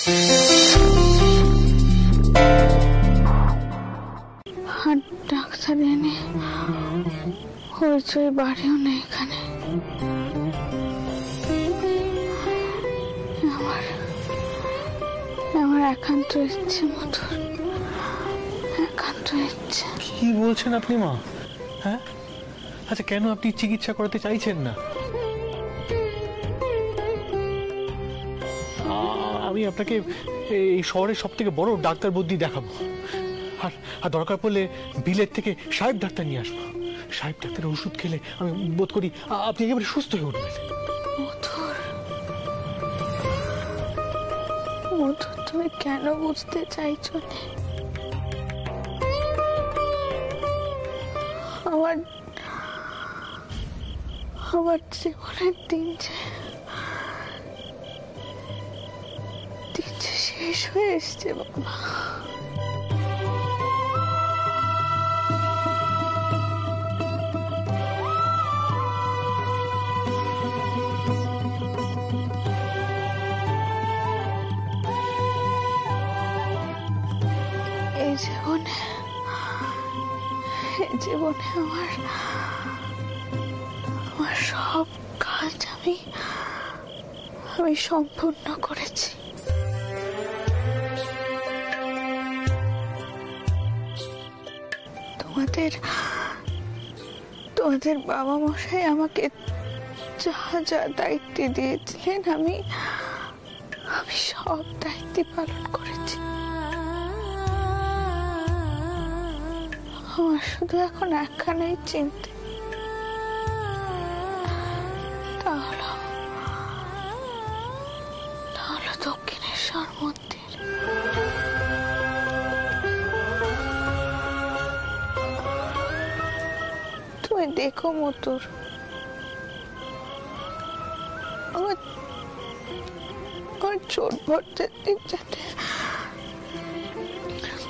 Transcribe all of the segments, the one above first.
আর doctor এনে হইচই বাড়িও নেই এখানে। আমার একান্ত ইচ্ছে মধুর, একান্ত ইচ্ছে। কি বলছেন আপনি মা? হ্যাঁ, আচ্ছা কেন আপনি চিকিৎসা করাতে চাইছেন না? আমি আপনাকে এই শহরের সব থেকে বড় ডাক্তার বুদ্ধি দেখাবো, আর দরকার পড়লে বিলেত থেকে সাহেব ডাক্তার নিয়ে আসবো। সাহেব ডাক্তারের ওষুধ খেলে আমি বোধ করি আপনি একেবারে সুস্থ হয়ে উঠবেন। মধুর, মধুর, তুমি কেন বুঝতে চাইছো না? আমার জীবনের দিন যে শেষ হয়ে এসছে বাবা। এই জীবনে আমার সব কাজ আমি সম্পূর্ণ করেছি। তোমাদের বাবা মশাই আমাকে যা যা দায়িত্ব দিয়েছিলেন আমি সব দায়িত্ব পালন করেছি। আমার শুধু এখন একখানেই চিন্তা, তাহলে দক্ষিণেশ্বর মন্দির। তুমি দেখো মতুর, আমার চোট ভর্তের দিক যাতে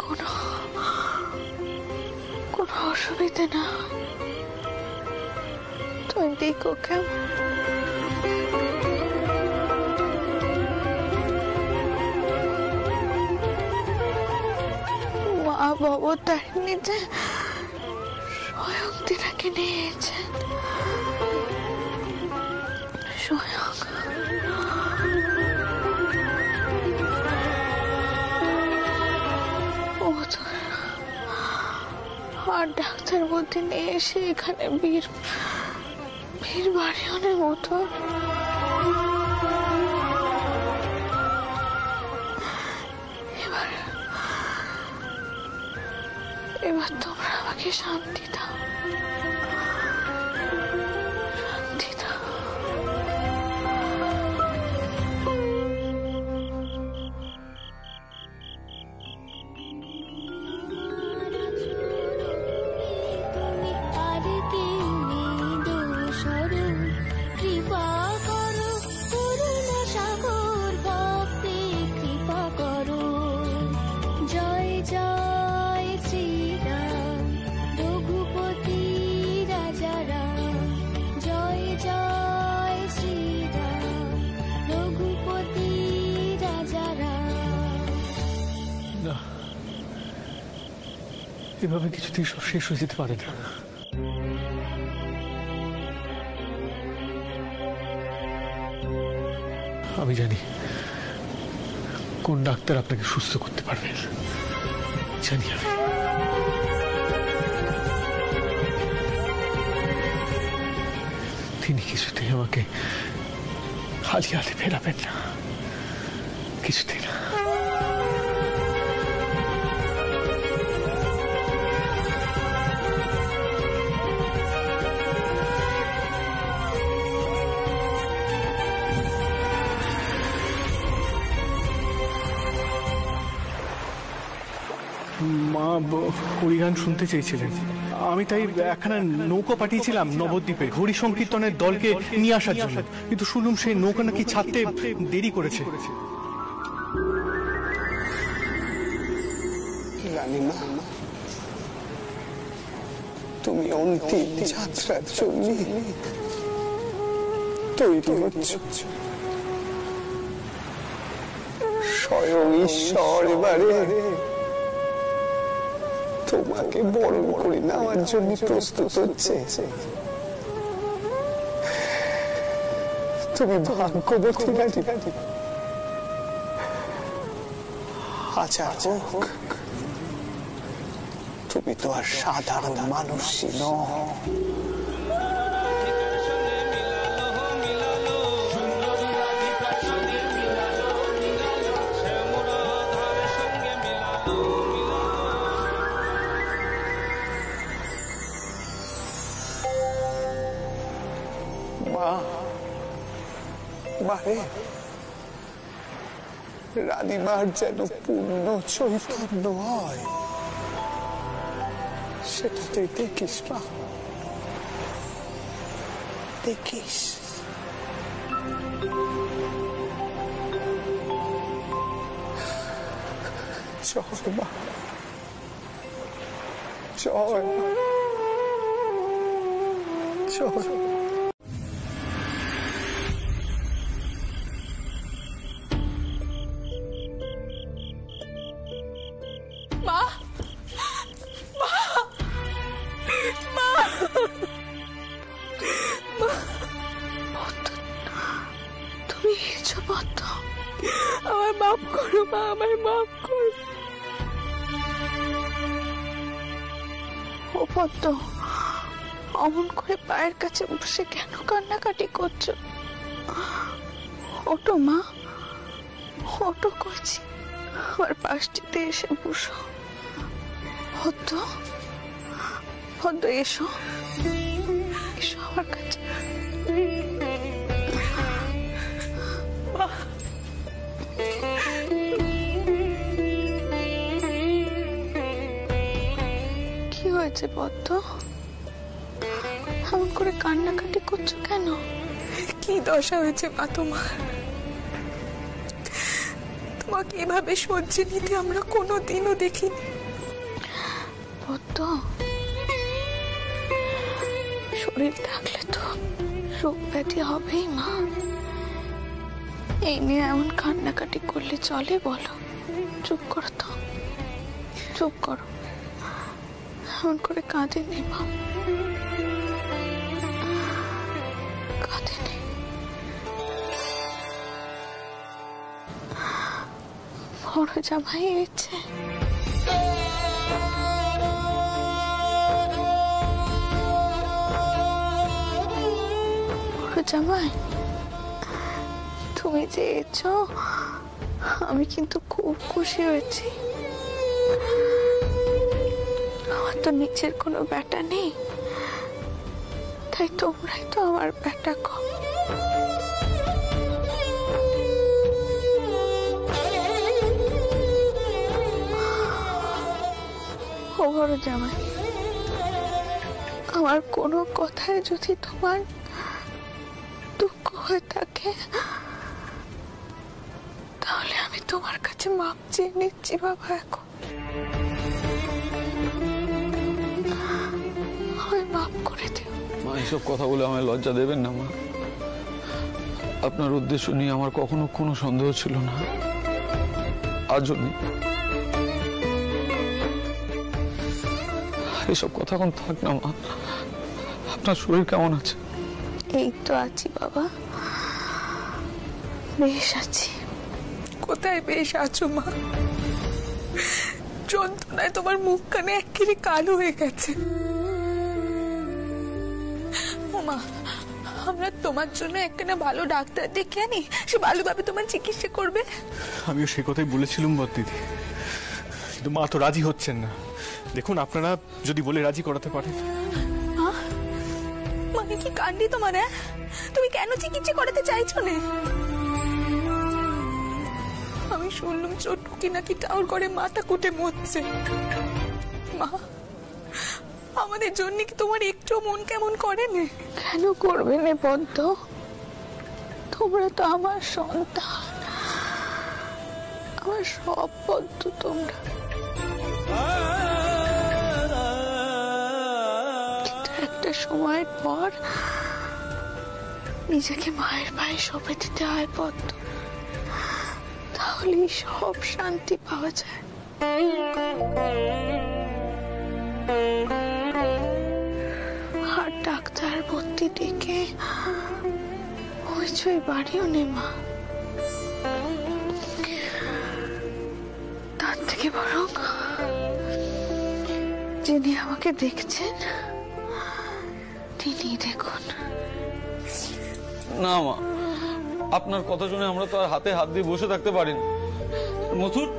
কোনো অসুবিধা না হয়, তুমি দেখো কেমন। মা ভবতারিণী যে স্বয়ং তিনাকে নিয়েছেন, স্বয়ং। আর ডাক্তার বলতে নিয়ে এসে এখানে ভিড় বাড়িও নেই মতো। এবার তোমরা আমাকে শান্তি দাও, শান্তি দাও। এভাবে কিছুতেই সব শেষ হয়ে যেতে পারে না। আমি জানি কোন ডাক্তার আপনাকে সুস্থ করতে পারবেন, জানি আমি। তিনি কিছুতেই আমাকে খালি হাতে ফেরাবেন না, কিছুতেই না। মা হরিগান শুনতে চেয়েছিলেন, আমি তাই একখানা নৌকা পাঠিয়েছিলাম নবদ্বীপে হরি সংকীর্তনের দলকে নিয়ে আসার জন্য, কিন্তু শুনলাম সেই নৌকা নাকি ছাড়তে দেরি করেছে। রানীমা, তুমি অন্তিম যাত্রার জন্য তৈরি হচ্ছ। স্বয়ং ঈশ্বর এবারে তোমাকে বরণ করে নেওয়ার জন্য প্রস্তুত হচ্ছে। তুমি ভাগ্যবতী রানী। আচ্ছা হোক, তুমি তো আর সাধারণ মানুষই নও। মারে, রানীমার যেন পূর্ণ চৈতন্য হয়, সেটা তুই দেখিস না? দেখিস? জয় মা, জয় মা, জয়। তুমি এসেছো পদ্ম, আমায় মাফ করো মা, আমায় মাফ করো। ও পদ্ম, অমন করে পায়ের কাছে বসে কেন কান্নাকাটি করছো? ওটো মা, ওটো করছি, আমার পাশটিতে এসে বসো। পদ্ম, পদ্ম এসো, এসো আমার কাছে। কি হয়েছে পদ্ম? এমন করে কান্নাকাটি করছো কেন? কি দশা হয়েছে মা তোমার? তোমাকে এভাবে সহ্যে নিতে আমরা কোনোদিনও দেখিনি। পদ্ম, শরীর থাকলে তো রোগ ব্যাধি হবেই মা। এই নিয়ে এমন কান্নাকাটি করলে চলে বলো? চুপ করো তো, চুপ করো, এমন করে কাঁদে নে মা, কাঁদে নে। বড় জামাই এসেছে। বড় জামাই, তুমি যে এসেছো আমি কিন্তু খুব খুশি হয়েছি। আমার তো নিচের কোনো ব্যাটা নেই, তাই তোমরাই তো আমার ব্যাটা কম। ও বড় জামাই, আমার কোনো কথায় যদি তোমার দুঃখ হয়ে থাকে তাহলে আমি তোমার কাছে মাপ চেয়ে নিচ্ছি বাবা। এখন আমায় মাপ করে দিও মা। এইসব কথা বলে আমায় লজ্জা দেবেন না মা। আপনার উদ্দেশ্য নিয়ে আমার কখনো কোনো সন্দেহ ছিল না, আজও নেই। এসব কথা এখন থাক না মা। আপনার শরীর কেমন আছে? এই তো আছি বাবা, বেশ আছি। কোথায় বেশ আছো মা? যন্ত্রণায় তোমার মুখখানে একেবারে কালো হয়ে গেছে। মা, আমরা তোমার জন্য একখানা ভালো ডাক্তার দেখে আনি, সে ভালোভাবে তোমার চিকিৎসা করবে। আমিও সে কথাই বলেছিলাম দিদি, কিন্তু মা তো রাজি হচ্ছেন না। দেখুন, আপনারা যদি বলে রাজি করাতে পারেন। মানে কি কান্ডি তোমার? তুমি কেন চিকিৎসা করাতে চাইছো না? আমি শুনলাম চটুকি নাকি টাউর করে মাথা কুটে মরছে। মা, আমাদের জন্য কি তোমার একটু মন কেমন করে না? কেন করবে না পদ্ম? তোমরা তো আমার সন্তান, আমার সব পদ্ম তোমরা। কিন্তু একটা সময়ের পর নিজেকে মায়ের পায়ে সঁপে দিতে হয় পদ্ম, তাহলে হলেই সব শান্তি পাওয়া যায়। আর ডাক্তার ভর্তি ডেকে হইচই বাড়িও নে মা। তার থেকে বরং যিনি আমাকে দেখছেন তিনি দেখুন। না মা, আপনার কথা শুনে আমরা তো আর হাতে হাত দিয়ে বসে থাকতে পারি না। মথুর,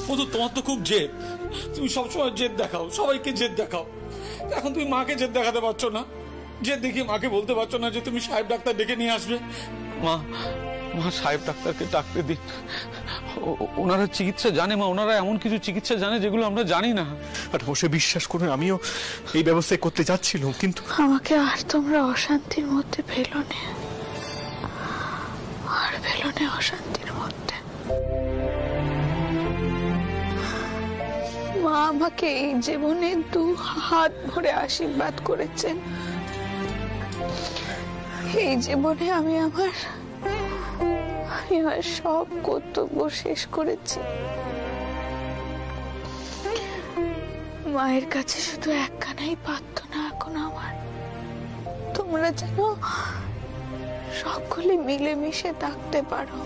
মথুর, তোমার তো খুব জেদ। তুমি সবসময় জেদ দেখাও, সবাইকে জেদ দেখাও। এখন তুমি মাকে জেদ দেখাতে পারছো না। জেদ দেখিয়ে মাকে বলতে পারছো না যে তুমি সাহেব ডাক্তার ডেকে নিয়ে আসবে। মা, মা সাহেব ডাক্তারকে ডাকতে দিন। ওনারা চিকিৎসা জানে মা, ওনারা এমন কিছু চিকিৎসা জানে যেগুলো আমরা জানি না। আর বসে বিশ্বাস করুন, আমিও এই ব্যবস্থায় করতে যাচ্ছিলাম, কিন্তু আমাকে আর তোমরা অশান্তির মধ্যে ফেলো না, আর ফেলো না অশান্তির মধ্যে। মা আমাকে এই জীবনে 2 হাত ভরে আশীর্বাদ করেছেন। এই জীবনে আমি আমার সব কর্তব্য শেষ করেছি। মায়ের কাছে শুধু একখানাই প্রার্থনা এখন আমার, তোমরা যেন সকলে মিলেমিশে থাকতে পারো,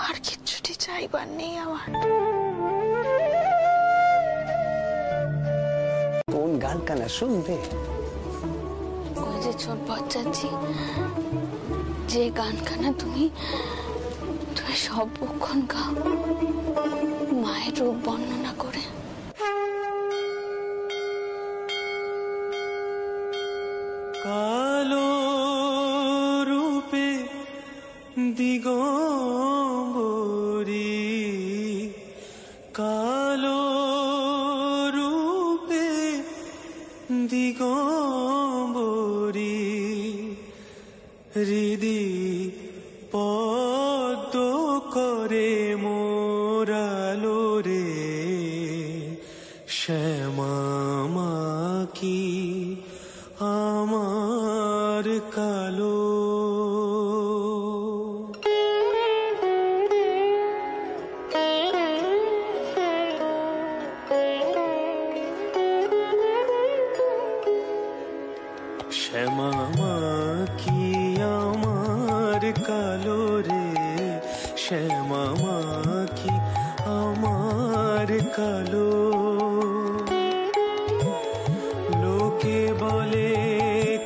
আর কিচ্ছুটি চাইবার নেই আমার। কোন গান কানা শুনবে? ওই যে ছোট বাচ্চাজি, যে গানখানা তুমি সর্বক্ষণ গাও মায়ের রূপ বর্ণনা করে। কালো রূপে দিগম্বরী, কালো রূপে দিগম্বরী, হৃদি পদ্ম করে মোরালো রে, শ্যামা মা কি আমার কালো। শ্যামা মা কি আমার কালো রে, শ্যামা মা কি আমার কালো। লোকে বলে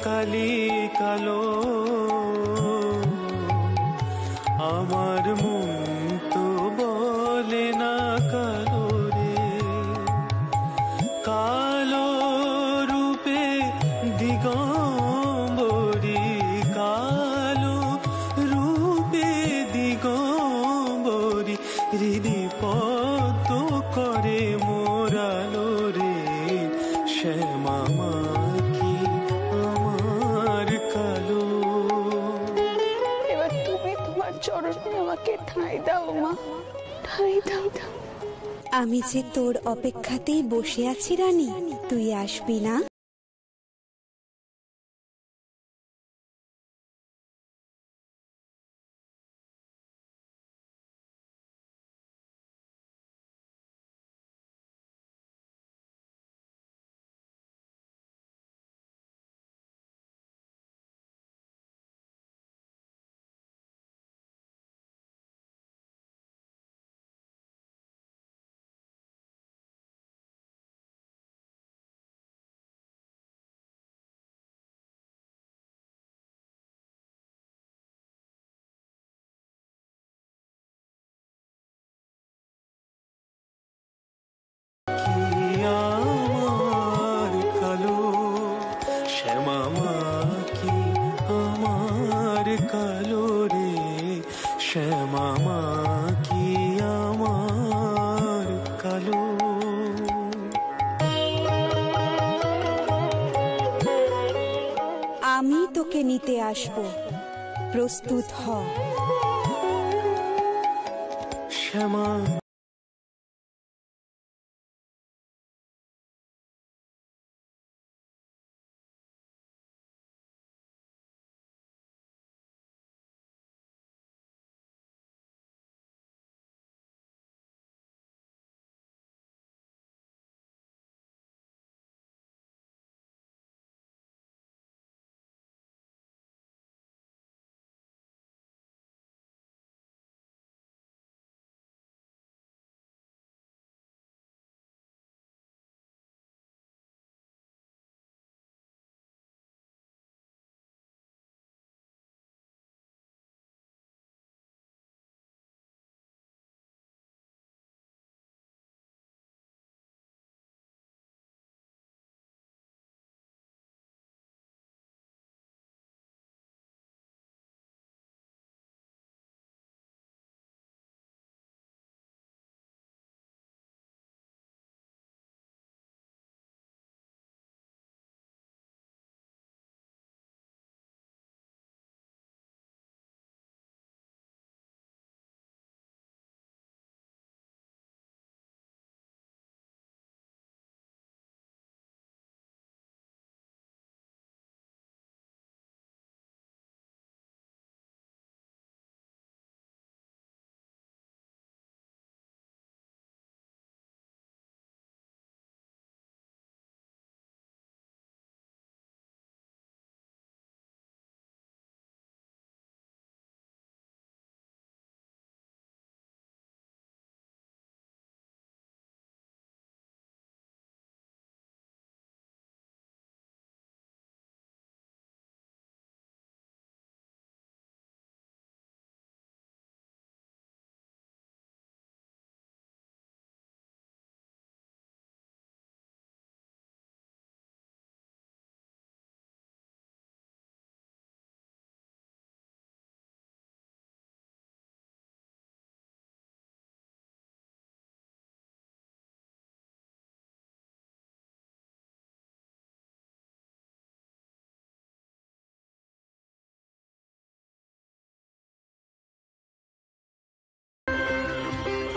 কালি কালো, আমার মন তো বলে না কালো রে। কালো রূপে দিগম্বরী, কালো রূপে দিগম্বরী, হৃদি পদ্ম করে মোরালো রে, শ্যামা মা কি আমার কালো। এবার তুমি তোমার চরণে আমাকে ঠাঁই দাও মা, ঠাঁই দাও। আমি যে তোর অপেক্ষাতেই বসে আছি রানী, তুই আসবি না? আমার কালো, শ্যামা মা কি আমার কালো রে, শ্যামা মা কি আমার কালো। আমি তোকে নিতে আসব, প্রস্তুত হ। শ্যামা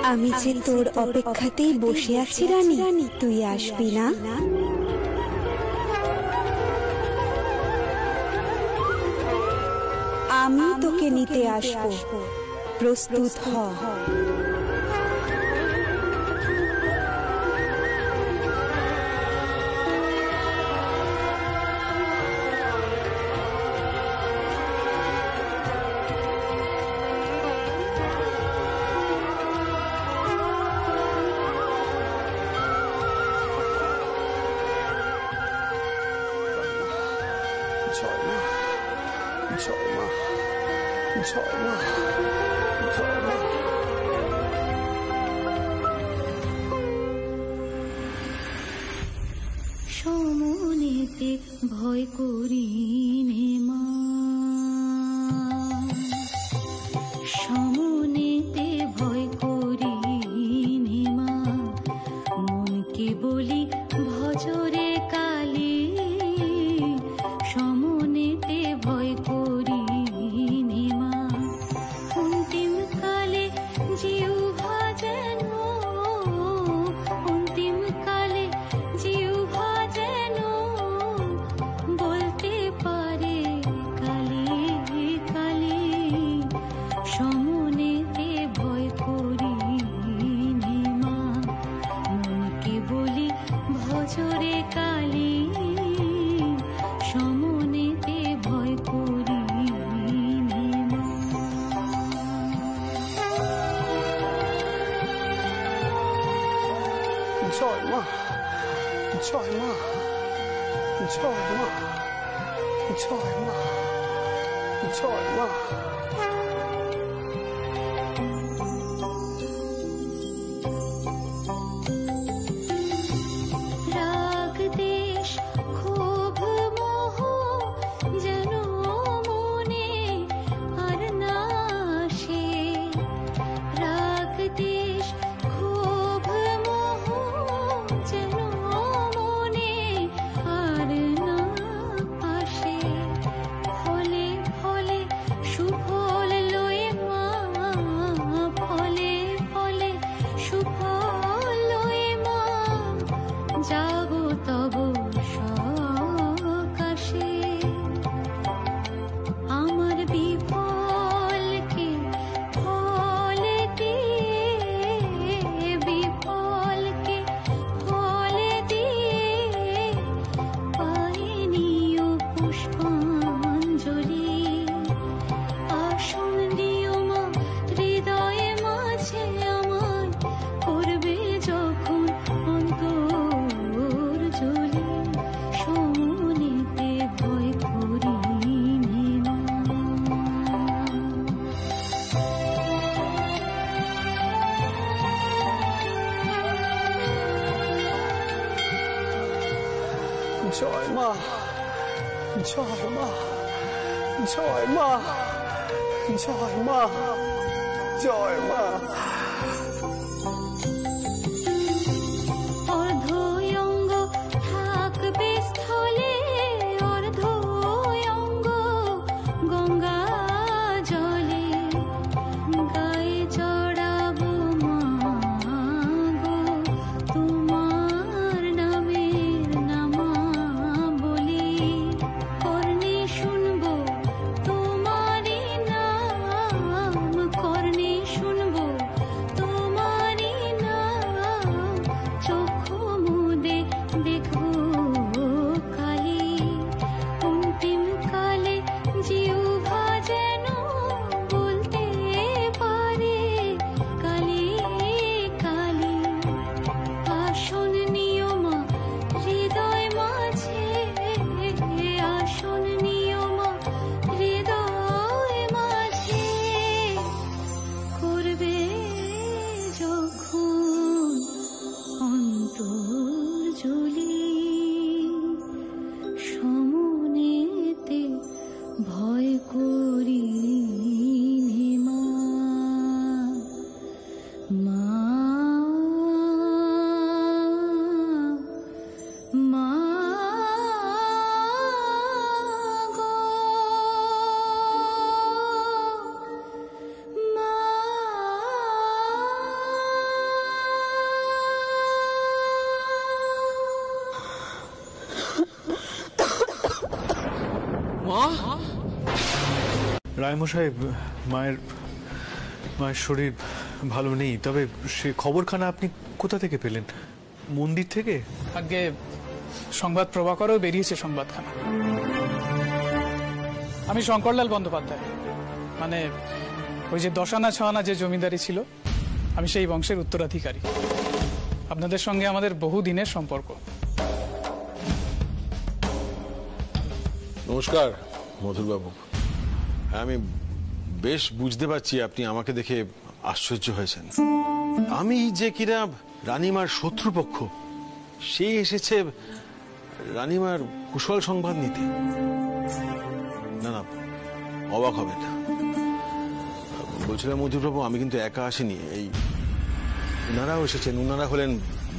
আমি যে তোর অপেক্ষাতেই বসে আছি রানী, তুই আসবি না? আমি তোকে নিতে আসবো, প্রস্তুত হ। জয় মা, জয় মা, জয় মা, জয় মা। সমনেতে ভয় করি নে মা, সমনেতে ভয় করি নে মা, মনকে বলি ভজরে কালী, সমনেতে ভয় করি নে মা, অন্তিম কালে জিহ্বা যেন, অন্তিম কালে জিহ্বা যেন বলতে পারে কালী কালী, সমনেতে ভয় করি নে মা, মনকে বলি ভজরে কালী, সমনেতে ভয় করি নে মা। জয় মা, জয় মা, জয় মা, জয় মা, জয় মা। রাগ দেশ ক্ষোভ মোহ যেন মনে আর না আসে, রাগ দেশ ক্ষোভ মোহ যেন মনে আর না আসে, ফলে ফলে সুফল লয়ে মা, ফলে ফলে সুফল লয়ে মা, যাব তব সকাশে, আমার বিফলকে ফলে দিয়ে, বিফলকে ফলে দিয়ে পাইনিও পুষ্পাঞ্জলি, আসন দিও মা হৃদয়ে মাঝে আমায়, করবে যখন অন্তর জ্বলি, সমনেতে ভয় করি নে মা। জয় মা, জয় মা, জয় মা, জয় মা, জয় মা। অর্ধয়ঙ্গ থাকবে স্থলে, অর্ধয়ঙ্গ গঙ্গা জলে, গায়ে চড়াবো মা গো তোমার নামের নামাবলি, কর্ণে শুনবো তোমারই নাম, কর্ণে শুনবো রায়মশাই, মায়ের মায়ের শরীর ভালো নেই, তবে সে খবরখানা আপনি কোথা থেকে পেলেন? মন্দির থেকে? আগে সংবাদ প্রভাকরও বেরিয়েছে সংবাদখানা। আমি শঙ্করলাল বন্দ্যোপাধ্যায়, মানে ওই যে 10 আনা 6 আনা যে জমিদারি ছিল, আমি সেই বংশের উত্তরাধিকারী। আপনাদের সঙ্গে আমাদের বহু দিনের সম্পর্ক। নমস্কার মধুরবাবু। আমি বেশ বুঝতে পারছি আপনি আমাকে দেখে আশ্চর্য হয়েছেন। আমি যে কিনা রানীমার শত্রুপক্ষ, সে এসেছে রানীমার কুশল সংবাদ নিতে। না না, অবাক হবে না। বলছিলাম মধুরবাবু, আমি কিন্তু একা আসিনি, এই উনারাও এসেছেন। উনারা হলেন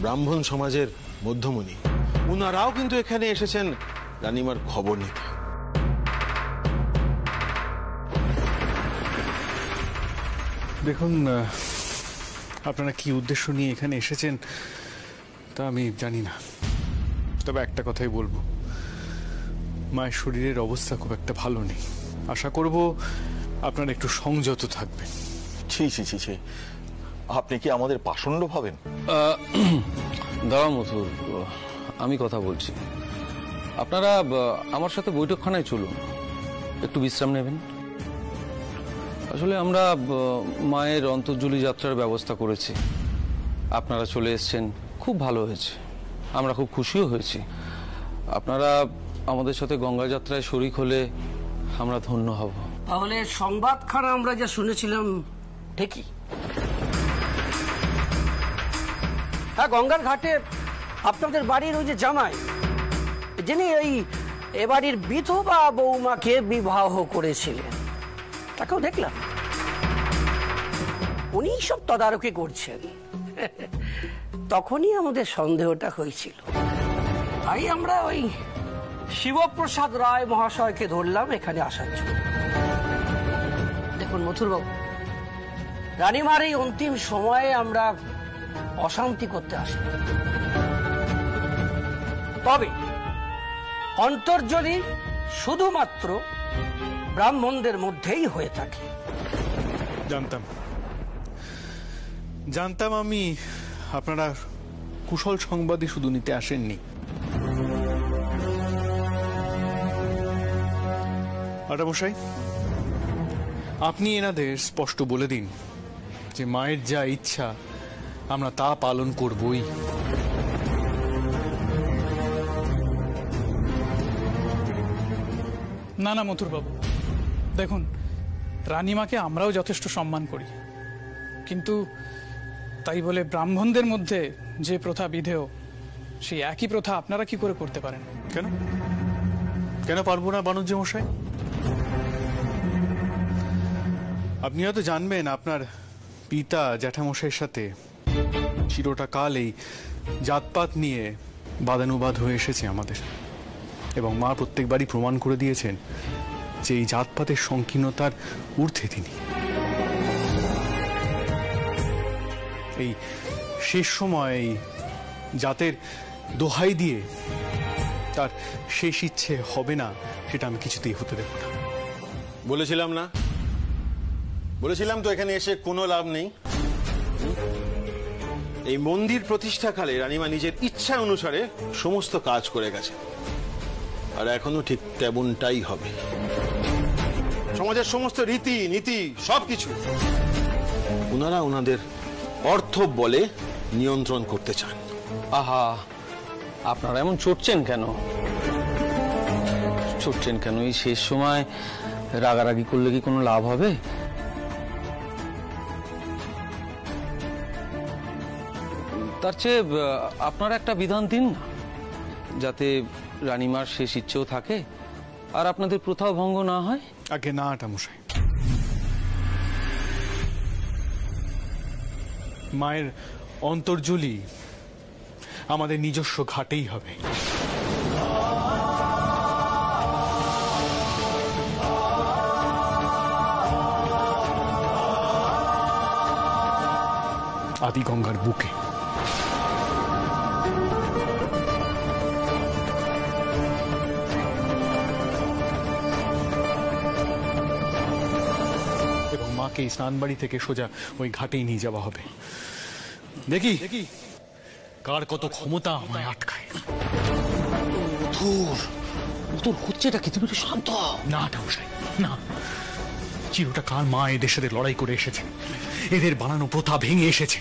ব্রাহ্মণ সমাজের মধ্যমণি। উনারাও কিন্তু এখানে এসেছেন রানীমার খবর নিতে। দেখুন, আপনারা কি উদ্দেশ্য নিয়ে এখানে এসেছেন তা আমি জানি না, তবে একটা কথাই বলবো, মায়ের শরীরের অবস্থা খুব একটা ভালো নেই। আশা করব আপনারা একটু সংযত থাকবেন। ছি ছি ছি ছি, আপনি কি আমাদের পাষণ্ড ভাবেন? দাঁড়া মথুর, আমি কথা বলছি। আপনারা আমার সাথে বৈঠকখানায় চলুন, একটু বিশ্রাম নেবেন। আসলে আমরা মায়ের অন্তর্জলি যাত্রার ব্যবস্থা করেছি, আপনারা চলে এসেছেন, খুব ভালো হয়েছে। আমরা খুব খুশিও হয়েছি। আপনারা আমাদের সাথে গঙ্গা যাত্রায় শরিক হলে আমরা ধন্য হব। তাহলে সংবাদখানা আমরা যা শুনেছিলাম ঠিকই? হ্যাঁ, গঙ্গার ঘাটে আপনাদের বাড়ির ওই যে জামাই, যিনি এই এ বাড়ির বিধবা বৌমাকে বিবাহ করেছিলেন, তাকেও দেখলাম। উনি সব তদারকি করছেন। তখনই আমাদের সন্দেহটা হয়েছিল, তাই আমরা ওই শিবপ্রসাদ রায় মহাশয়কে ধরলাম এখানে আসার জন্য। দেখুন মথুরবাবু, রানীমার এই অন্তিম সময়ে আমরা অশান্তি করতে আসি, তবে অন্তর্জলি শুধুমাত্র ব্রাহ্মণদের মধ্যেই হয়ে থাকে। জানতাম আমি আপনারা কুশল সংবাদই শুধু নিতে আসেননি। আটামশাই, আপনি এনাদের স্পষ্ট বলে দিন যে মায়ের যা ইচ্ছা আমরা তা পালন করবই। না না মথুরবাবু, দেখুন, রানীমাকে আমরাও যথেষ্ট সম্মান করি, কিন্তু তাই বলে ব্রাহ্মণদের মধ্যে যে প্রথা বিধেয়, সেই একই প্রথা আপনারা কি করে করতে পারেন? কেন কেন পারবো না বাণিজ্য মশাই? আপনি হয়তো জানবেন, আপনার পিতা জ্যাঠামশাইয়ের সাথে চিরটা কাল এই জাতপাত নিয়ে বাদানুবাদ হয়ে এসেছে আমাদের, এবং মা প্রত্যেকবারই প্রমাণ করে দিয়েছেন যে এই জাতপাতের সংকীর্ণতার ঊর্ধ্বে তিনি। এই শেষ সময় এই জাতের দোহাই দিয়ে তার শেষ ইচ্ছে হবে না, সেটা আমি কিছুতেই হতে দেব না। বলেছিলাম তো এখানে এসে কোনো লাভ নেই। এই মন্দির প্রতিষ্ঠাকালে রানীমা নিজের ইচ্ছা অনুসারে সমস্ত কাজ করে গেছে, আর এখনো ঠিক তেমনটাই হবে। সমাজের সমস্ত রীতি নীতি সবকিছু ওনারা ওনাদের অর্থ বলে নিয়ন্ত্রণ করতে চান। আহা, আপনারা এমন চড়ছেন কেন? এই শেষ সময় রাগারাগি করলে কি কোনো লাভ হবে? তার চেয়ে আপনারা একটা বিধান দিন না, যাতে রানীমার শেষ ইচ্ছেও থাকে আর আপনাদের প্রথাও ভঙ্গ না হয়। আগে না আটামশাই, মায়ের অন্তর্জলি আমাদের নিজস্ব ঘাটেই হবে। আদি গঙ্গার বুকে। আমাকে এই স্নানবাড়ি থেকে সোজা ওই ঘাটেই নিয়ে যাওয়া হবে। দেখি কার কত ক্ষমতা আমায় আটকায়। তোর হচ্ছেটা কি? তুমি তো শান্ত হও। না ঠাকুরসাই না, চিরটা কাল মা এদের সাথে লড়াই করে এসেছে, এদের বানানো প্রথা ভেঙে এসেছে।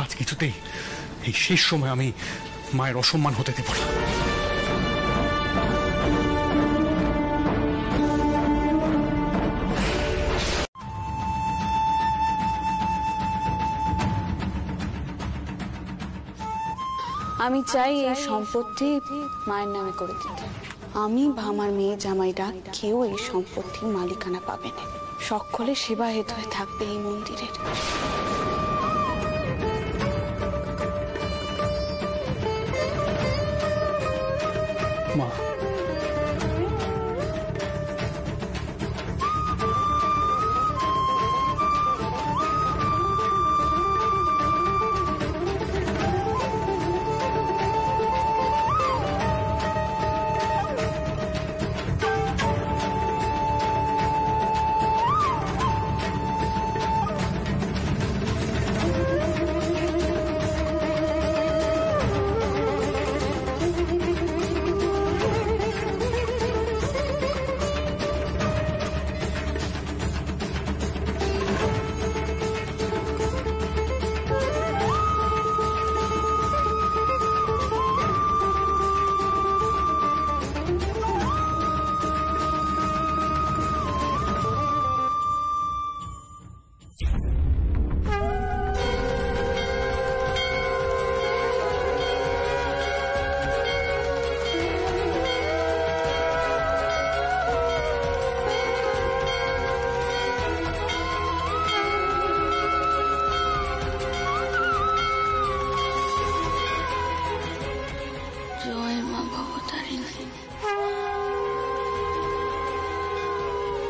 আজ কিছুতেই এই শেষ সময় আমি মায়ের অসম্মান হতে দেব না। আমি চাই এই সম্পত্তি মায়ের নামে করে দিতে। আমি বা আমার মেয়ে জামাইরা কেউ এই সম্পত্তির মালিকানা পাবে না। সকলে সেবাহেত হয়ে থাকবে এই মন্দিরের। মা,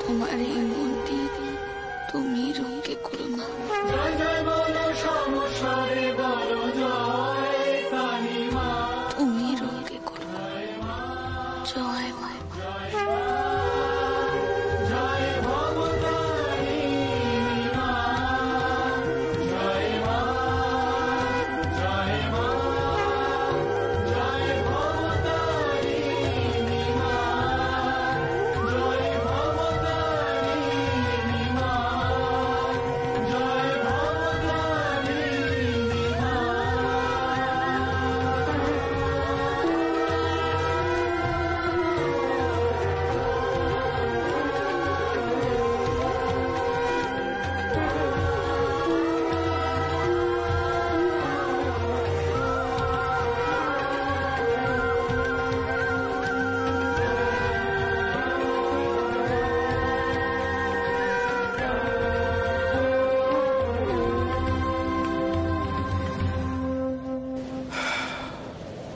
তোমার এই মন্দির তুমি রঙে করো না। তুমি রঙে করো। জয় মা।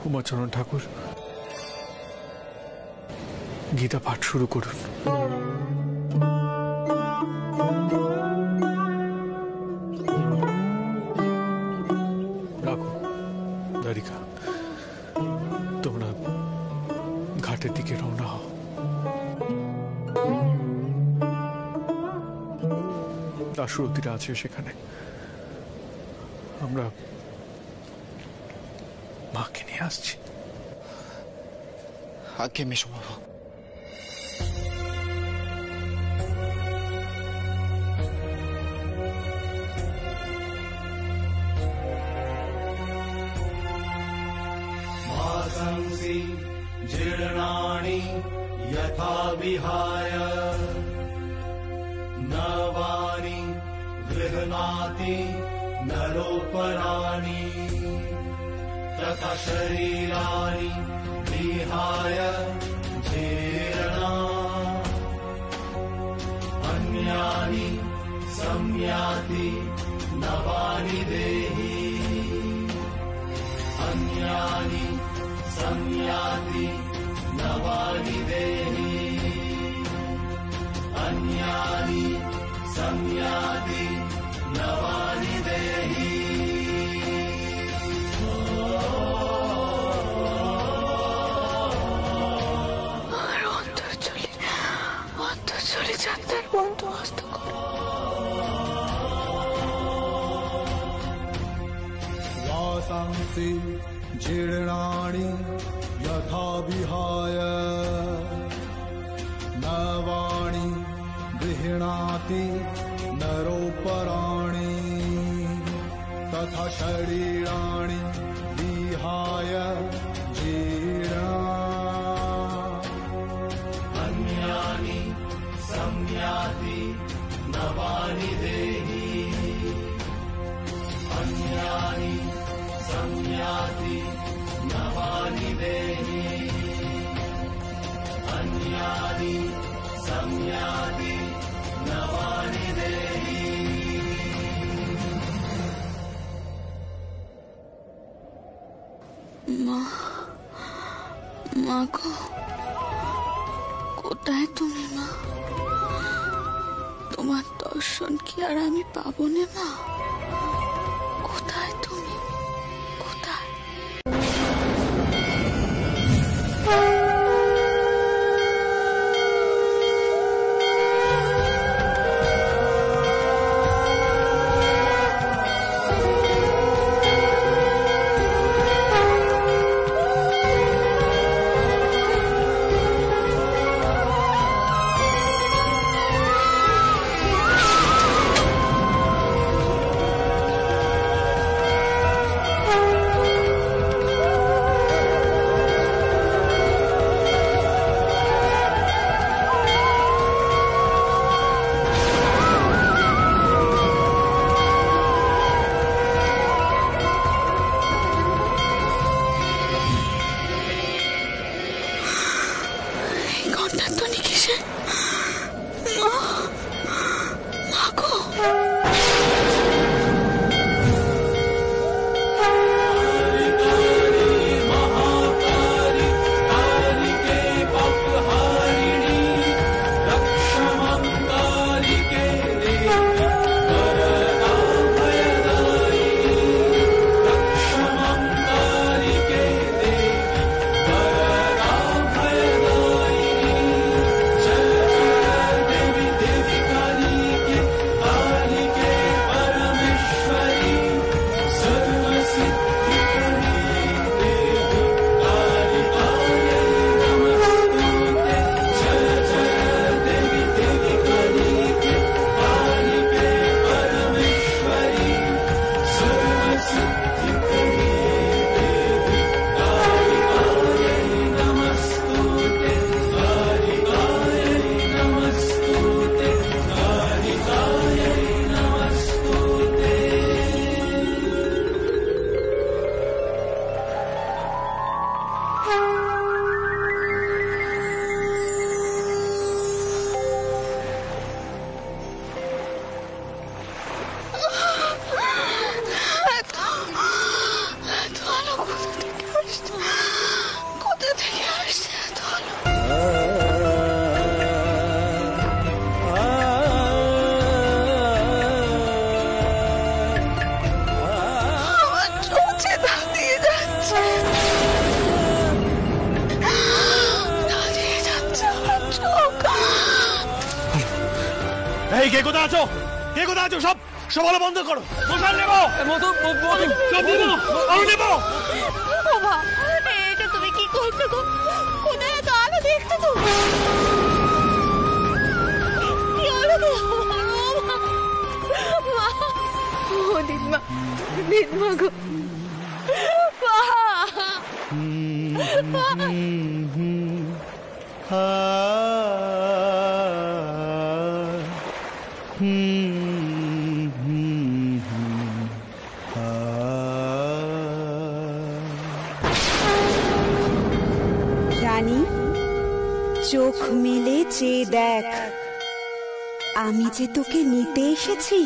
উমাচরণ ঠাকুর, গীতা পাঠ শুরু করুন। রাখো দ্বারিকা, তোমরা ঘাটের দিকে রওনা হও। দাশরথীরা আছে সেখানে, আমরা মাকে নিয়ে আসছি। আগে মেশোবাবু, मासंसि जीर्णानि यथा विहाय नवानि गृह्णाति नरोपराणि तथा शरीराणि विहाय जीर्णा अन्यानि संयाति नवानि देहि अन्यानि संयाति नवानि देहि अन्यानि संयाति नवानि देहि। আর অন্তর্জলি যাত্রার বন্ধ হস্ত করো। वस्त्रांसि जीर्णानि यथा विहाय नवाणि गृह्णाति नरोपराणि तथा शरीराणि विहाय जीर्णा अन्यानि संयाति नवानि देहि अन्यानि संयाति नवानि देहि अन्यानि संयाति नवानि देहि। মা গো, কোথায় তুমি মা? তোমার দর্শন কি আর আমি পাবো না মা? কোথায় তুমি? কোথায়? কে কোথায় আছো? কে কোথায় আছো? সব সব আলো বন্ধ করো। মশাল নেবো, মধু সব নেবো, আলো নেবো। বাবা, এটা তুমি কি করছো গো? কোথায় তো আলো দেখছো তো? কি আলো গো? মা, ও দিদমা, দিদমা গো, রানী, চোখ মেলে চেয়ে দেখ, আমি যে তোকে নিতে এসেছি।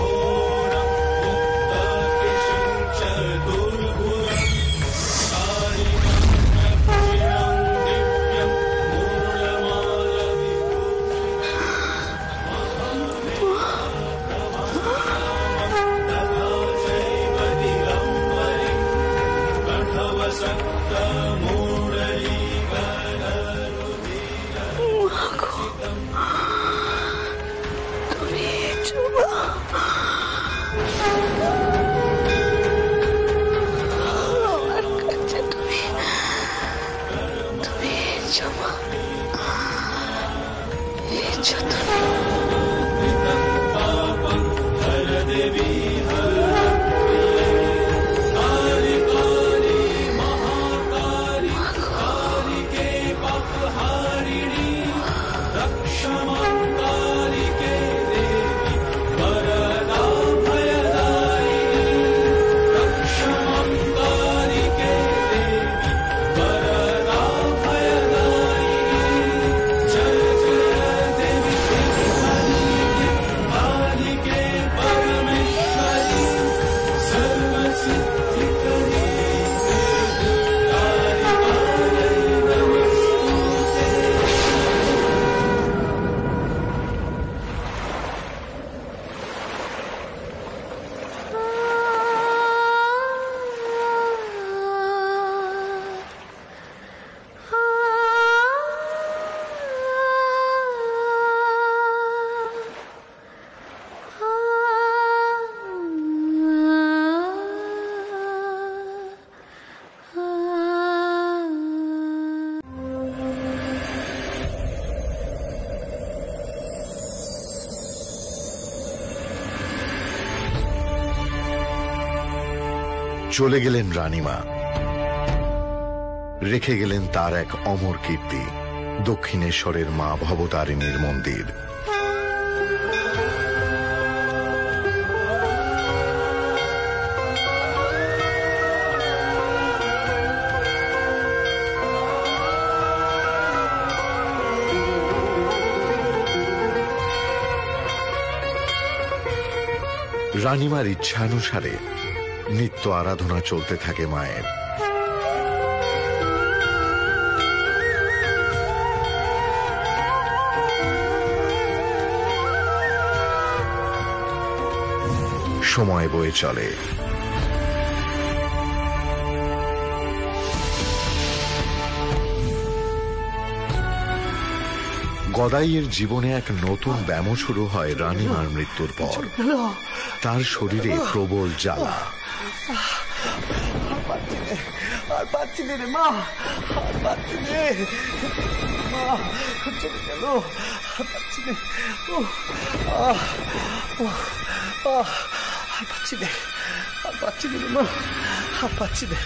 Oh চলে গেলেন রানীমা, রেখে গেলেন তার এক অমর কীর্তি, দক্ষিণেশ্বরের মা ভবতারিণীর মন্দির। রানীমার ইচ্ছানুসারে নিত্য আরাধনা চলতে থাকে মায়ের। সময় বয়ে চলে। গদাইয়ের জীবনে এক নতুন ব্যামো শুরু হয় রানীমার মৃত্যুর পর। তার শরীরে প্রবল জ্বালা। আর পাচ্ছি রে মা, আর পাচ্ছি রে মা, চলে গেল, আর পাচ্ছি রে, আর পাচ্ছি রে, আর পাচ্ছি রে মা, আর পাচ্ছি রে।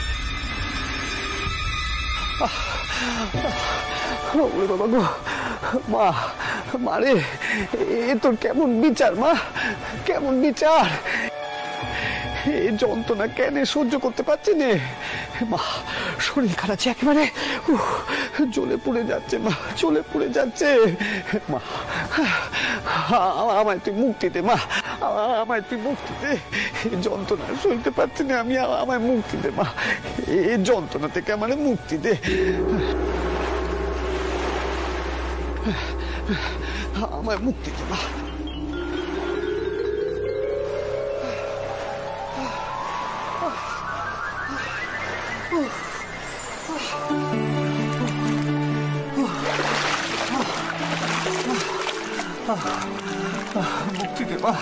ওরে বাবা গো, মা, মারে, এ তোর কেমন বিচার মা, কেমন বিচার? এই যন্ত্রণা কেন সহ্য করতে পারছি না মা, শরীর খারাপ একেবারে জ্বলে পুড়ে যাচ্ছে মা, জ্বলে পুড়ে যাচ্ছে মা। আমায় তুই মুক্তি দে মা, আমায় তুই মুক্তি দে, এই যন্ত্রণা সইতে পারছি না আমি, আমায় মুক্তি দে মা, এই যন্ত্রণা থেকে আমার মুক্তি দে, আমায় মুক্তি দে মা। মুক্তি দে মা,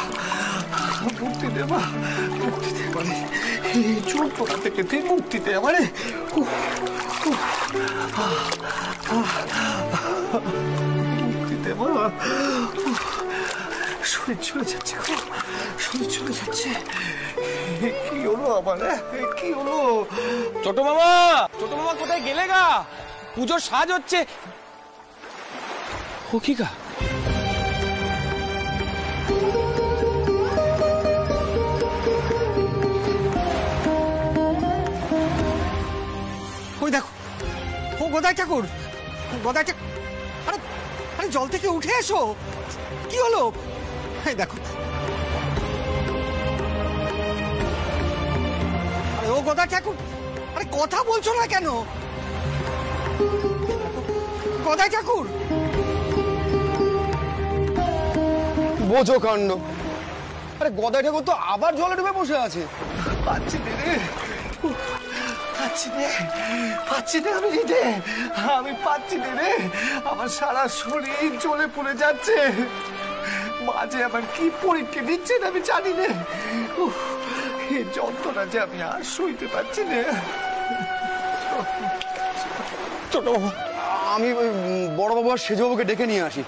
মুক্তি দে মা, মুক্তি দে মানে এই যন্ত্রণা থেকে তুই মুক্তি দে আমারে। মুক্তি দে মা, শরীর চলে যাচ্ছে, শরীর চলে যাচ্ছে, কি হলো আমার, কি হলো? ছোট মামা, ছোট মামা কোথায় গেলে গা? পুজোর সাজ হচ্ছে। ও কি গা? ওই দেখো, ও গদাই ঠাকুর, গদাই ঠাকুর, আরে আরে জল থেকে উঠে এসো, কি হলো? এই দেখো, আরে ও গদাই ঠাকুর, আরে কথা বলছো না কেন? গদাই ঠাকুর, বোঝো কাণ্ড। আরে গদাই ঠাকুর তো আবার জলে ডুবে বসে আছে। পাচ্ছি রে, পাচ্ছি রে, পাচ্ছি রে, আমি রে, আমি পাচ্ছি রে, আমার সারা শরীর জ্বলে পুড়ে যাচ্ছে, মাঝে আমার কি পরীক্ষা দিচ্ছেন আমি জানি রে, এই যন্ত্রণা যে আমি আর সইতে পারছি না। ছোট বাবা, আমি ওই বড় বাবা আর সেজ বাবুকে ডেকে নিয়ে আসি।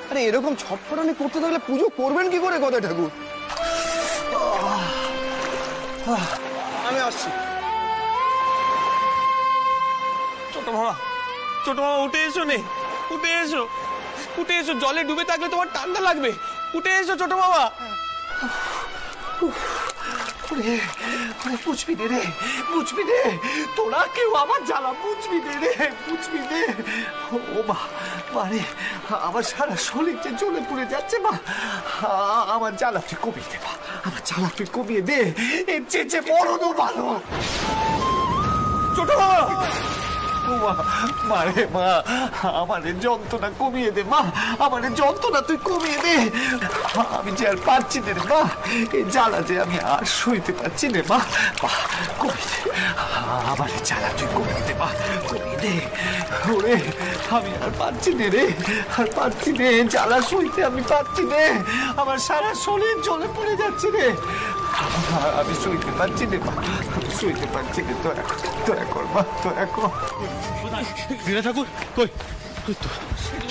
আরে এরকম ছটফটানি করতে থাকলে পুজো করবেন কি করে গদাই ঠাকুর? আমি আসছি। ছোট মামা, ছোট মামা উঠে এসো নে, উঠে এসো, উঠে এসো, জলে ডুবে থাকলে তোমার ঠান্ডা লাগবে, উঠে এসো ছোট মামা। বুঝবি রে, বুঝবি রে, তোরা কেউ আমার জ্বালা বুঝবি রে, বুঝবি রে। ও মা, মারে, আমার সারা শরীর যে জ্বলে পুড়ে যাচ্ছে মা, আমার জ্বালা তুই কমিয়ে দে মা, আমার জ্বালা তুই কমিয়ে দে, এর চেয়ে বড় তো ভালো। ছোট মামা, মারে মা, আমার যন্ত্রণা কমিয়ে দে মা, আমার যন্ত্রণা তুই কমিয়ে দে, আমি যে আর পারছি না রে মা, এই জ্বালা যে আমি আর সইতে পারছি না মা, কমিয়ে দে, আমার জ্বালা তুই কমিয়ে দে মা, কমিয়ে দে। ওরে, আমি আর পারছি না রে, আর পারছি না, জ্বালা সইতে আমি পারছি না, আমার সারা শরীর জ্বলে পড়ে যাচ্ছে রে, আমি সইতে পারছি না মা, আমি সইতে পারছি না, তোরা কর মা, তোরা কর। রিনা ঠাকুর কই?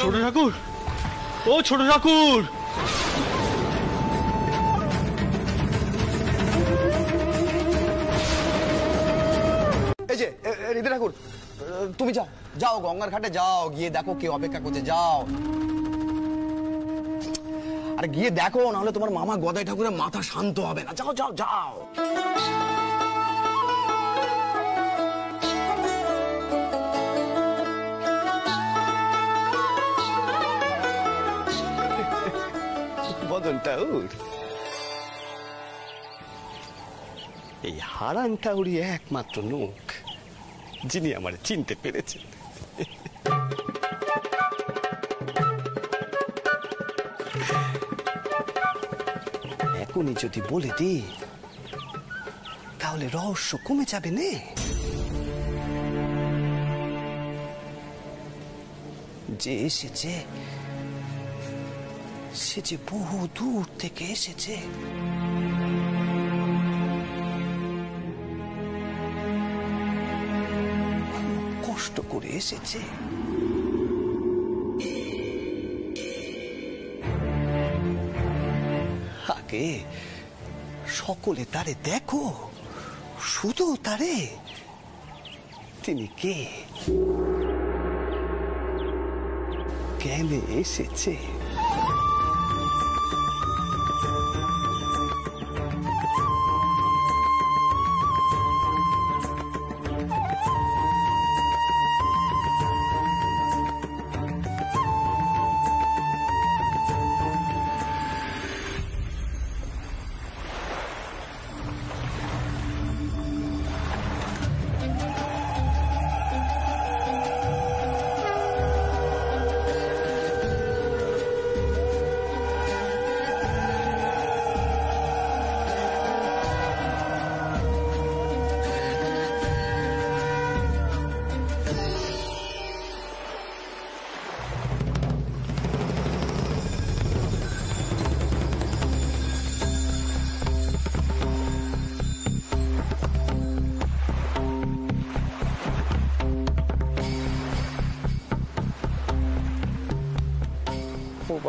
ছোট ঠাকুর, ও ছোট ঠাকুর, হৃদয় ঠাকুর, তুমি যাও যাও গঙ্গার ঘাটে যাও, গিয়ে দেখো কে অপেক্ষা করছে, যাও। আরে গিয়ে দেখো, নাহলে তোমার মামা গদাই ঠাকুরের মাথা শান্ত হবে না। যাও যাও যাও। বদন টাউর, এই হারান টাউরি একমাত্র লোক যিনি আমার চিনতে পেরেছেন। এখনই যদি বলে দিই তাহলে রহস্য কমে যাবে না। যে এসেছে সে যে বহু দূর থেকে এসেছে। কষ্ট করে এসেছে। আগে সকলে তারে দেখো, শুধু তারে। তিনি কে, কেন এসেছে?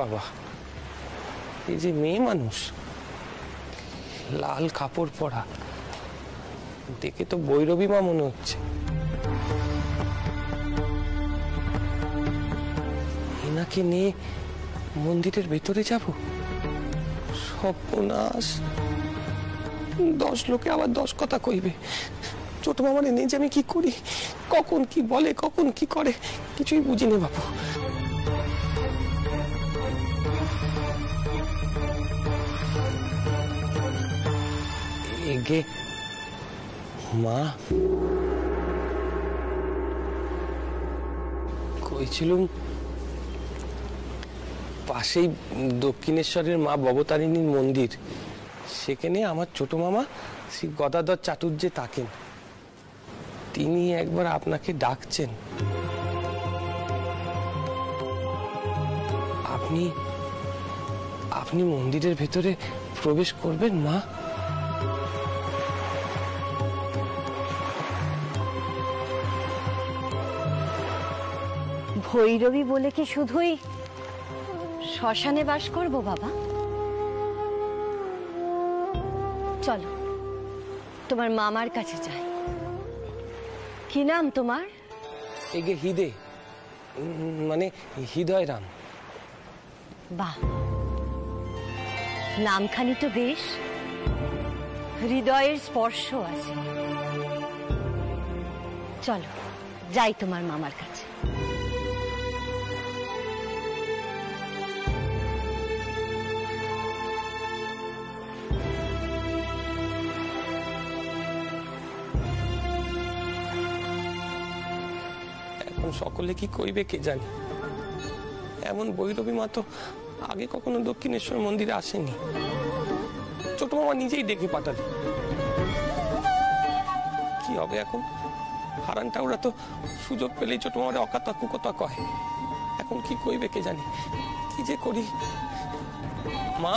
বাবা, এই যে মেয়ে মানুষ, লাল কাপড় পরা, দেখে তো বৈরবী মা মনে হচ্ছে। এনাকে নিয়ে মন্দিরের ভেতরে যাব? সর্বনাশ, 10 লোকে আবার 10 কথা কইবে। ছোট মামার নিয়ে যে আমি কি করি, কখন কি বলে, কখন কি করে, কিছুই বুঝি না বাবু। এগে মা, কইছিলুম পাশেই দক্ষিণেশ্বরের মা ভবতারিণীর মন্দির, সেখানে আমার ছোট মামা শ্রী গদাধর চাটুর্যে থাকেন। তিনি একবার আপনাকে ডাকছেন। আপনি আপনি মন্দিরের ভেতরে প্রবেশ করবেন মা? ভৈরবী বলে কি শুধুই শ্মশানে বাস করব বাবা? চলো তোমার মামার কাছে যাই। কি নাম তোমার? এগে হৃদে, মানে হৃদয় রাম। বাহ, নামখানি তো বেশ, হৃদয়ের স্পর্শ আছে। চলো যাই তোমার মামার কাছে। সকলে কি কইবে কে জানে। এমন বৈরবী মা তো আগে কখনো দক্ষিণেশ্বর মন্দিরে আসেনি। ছোট মামা নিজেই ডেকে পাঠাল। কি হবে এখন? হারান টাউরা তো সুযোগ পেলেই ছোট মামারে অকাতা কুকতা কয়। এখন কি কইবে কে জানে। কি যে করি মা।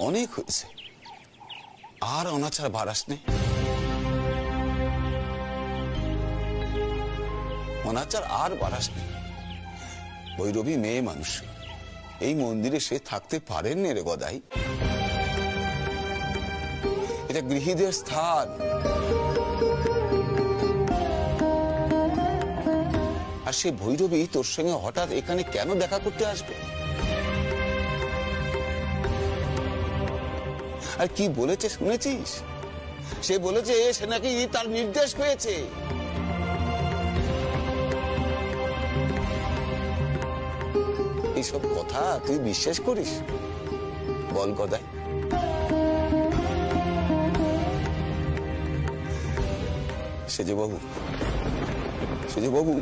অনেক হয়েছে, আর অনাচার বাড়াস নে। অনাচার আর বাড়াস নে। ভৈরবী মেয়ে মানুষ, এই মন্দিরে সে থাকতে পারেন রে গদাই। এটা গৃহীদের স্থান। আর সে ভৈরবী তোর সঙ্গে হঠাৎ এখানে কেন দেখা করতে আসবে? আর কি বলেছে শুনেছিস? সে বলেছে সে নাকি তার নির্দেশ পেয়েছে। এইসব কথা তুই বিশ্বাস করিস? বল গদাই। সেজবাবু, সেজবাবু,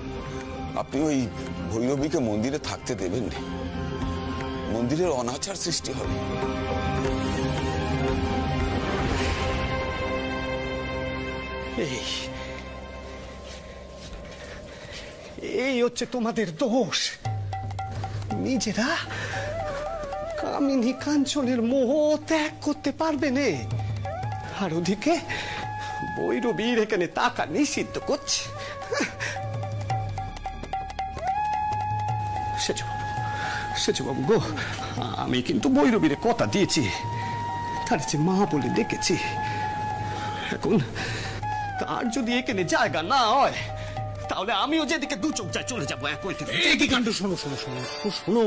আপনি ওই ভৈরবীকে মন্দিরে থাকতে দেবেন না। মন্দিরের অনাচার সৃষ্টি হবে। এই হচ্ছে তোমাদের দোষ। নিজেরা কামিনী কাঞ্চনের মোহ ত্যাগ করতে পারবে না, আর ওদিকে ভৈরবীর এখানে টাকা নিষিদ্ধ করছে। সেজবাবু গো, আমি কিন্তু ভৈরবীর কথা দিয়েছি, তার যে মা বলে ডেকেছি। এখন তার যদি এখানে জায়গা না হয়, তাহলে আমিও যেদিকে দু চোখ যাই চলে যাবো। কি কাণ্ড! শোনো শোনো শোনো শোনো,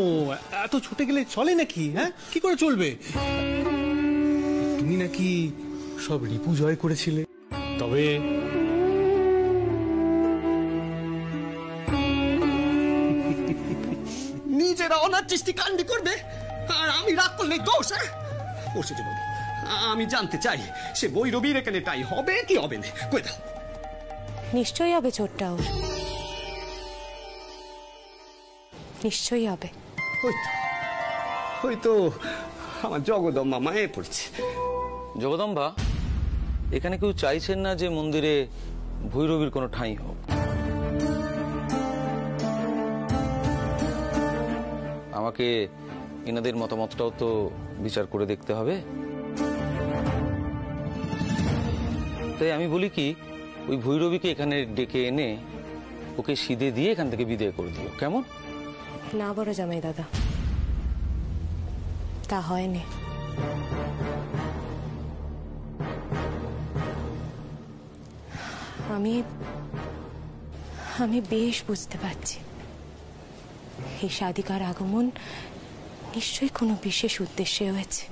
এত ছুটে গেলে চলে নাকি? হ্যাঁ, কি করে চলবে? তুমি নাকি সব রিপু জয় করেছিলে, তবে নিজেরা অনাচিষ্টি কাণ্ডি করবে আর আমি রাগ করলে দোষ? আমি জানতে চাই সে ভৈরবীর এখানে তাই হবে কি হবে না? কই দাও। নিশ্চয়ই হবে ছোট্টা, ওর নিশ্চয়ই হবে। হয়তো আমার জগদম্বা মায়ে পড়ছে। জগদম্বা, এখানে কেউ চাইছেন না যে মন্দিরে ভৈরবীর কোনো ঠাঁই হোক। আমাকে এনাদের মতামতটাও তো বিচার করে দেখতে হবে। তাই আমি বলি কি, ওই ভৈরবীকে এখানে ডেকে এনে ওকে সিধে দিয়ে এখান থেকে বিদায় করে দিও, কেমন? না বড় জামাই দাদা, তা হয়নি। আমি বেশ বুঝতে পারছি এই সাধিকার আগমন নিশ্চয়ই কোনো বিশেষ উদ্দেশ্যে হয়েছে।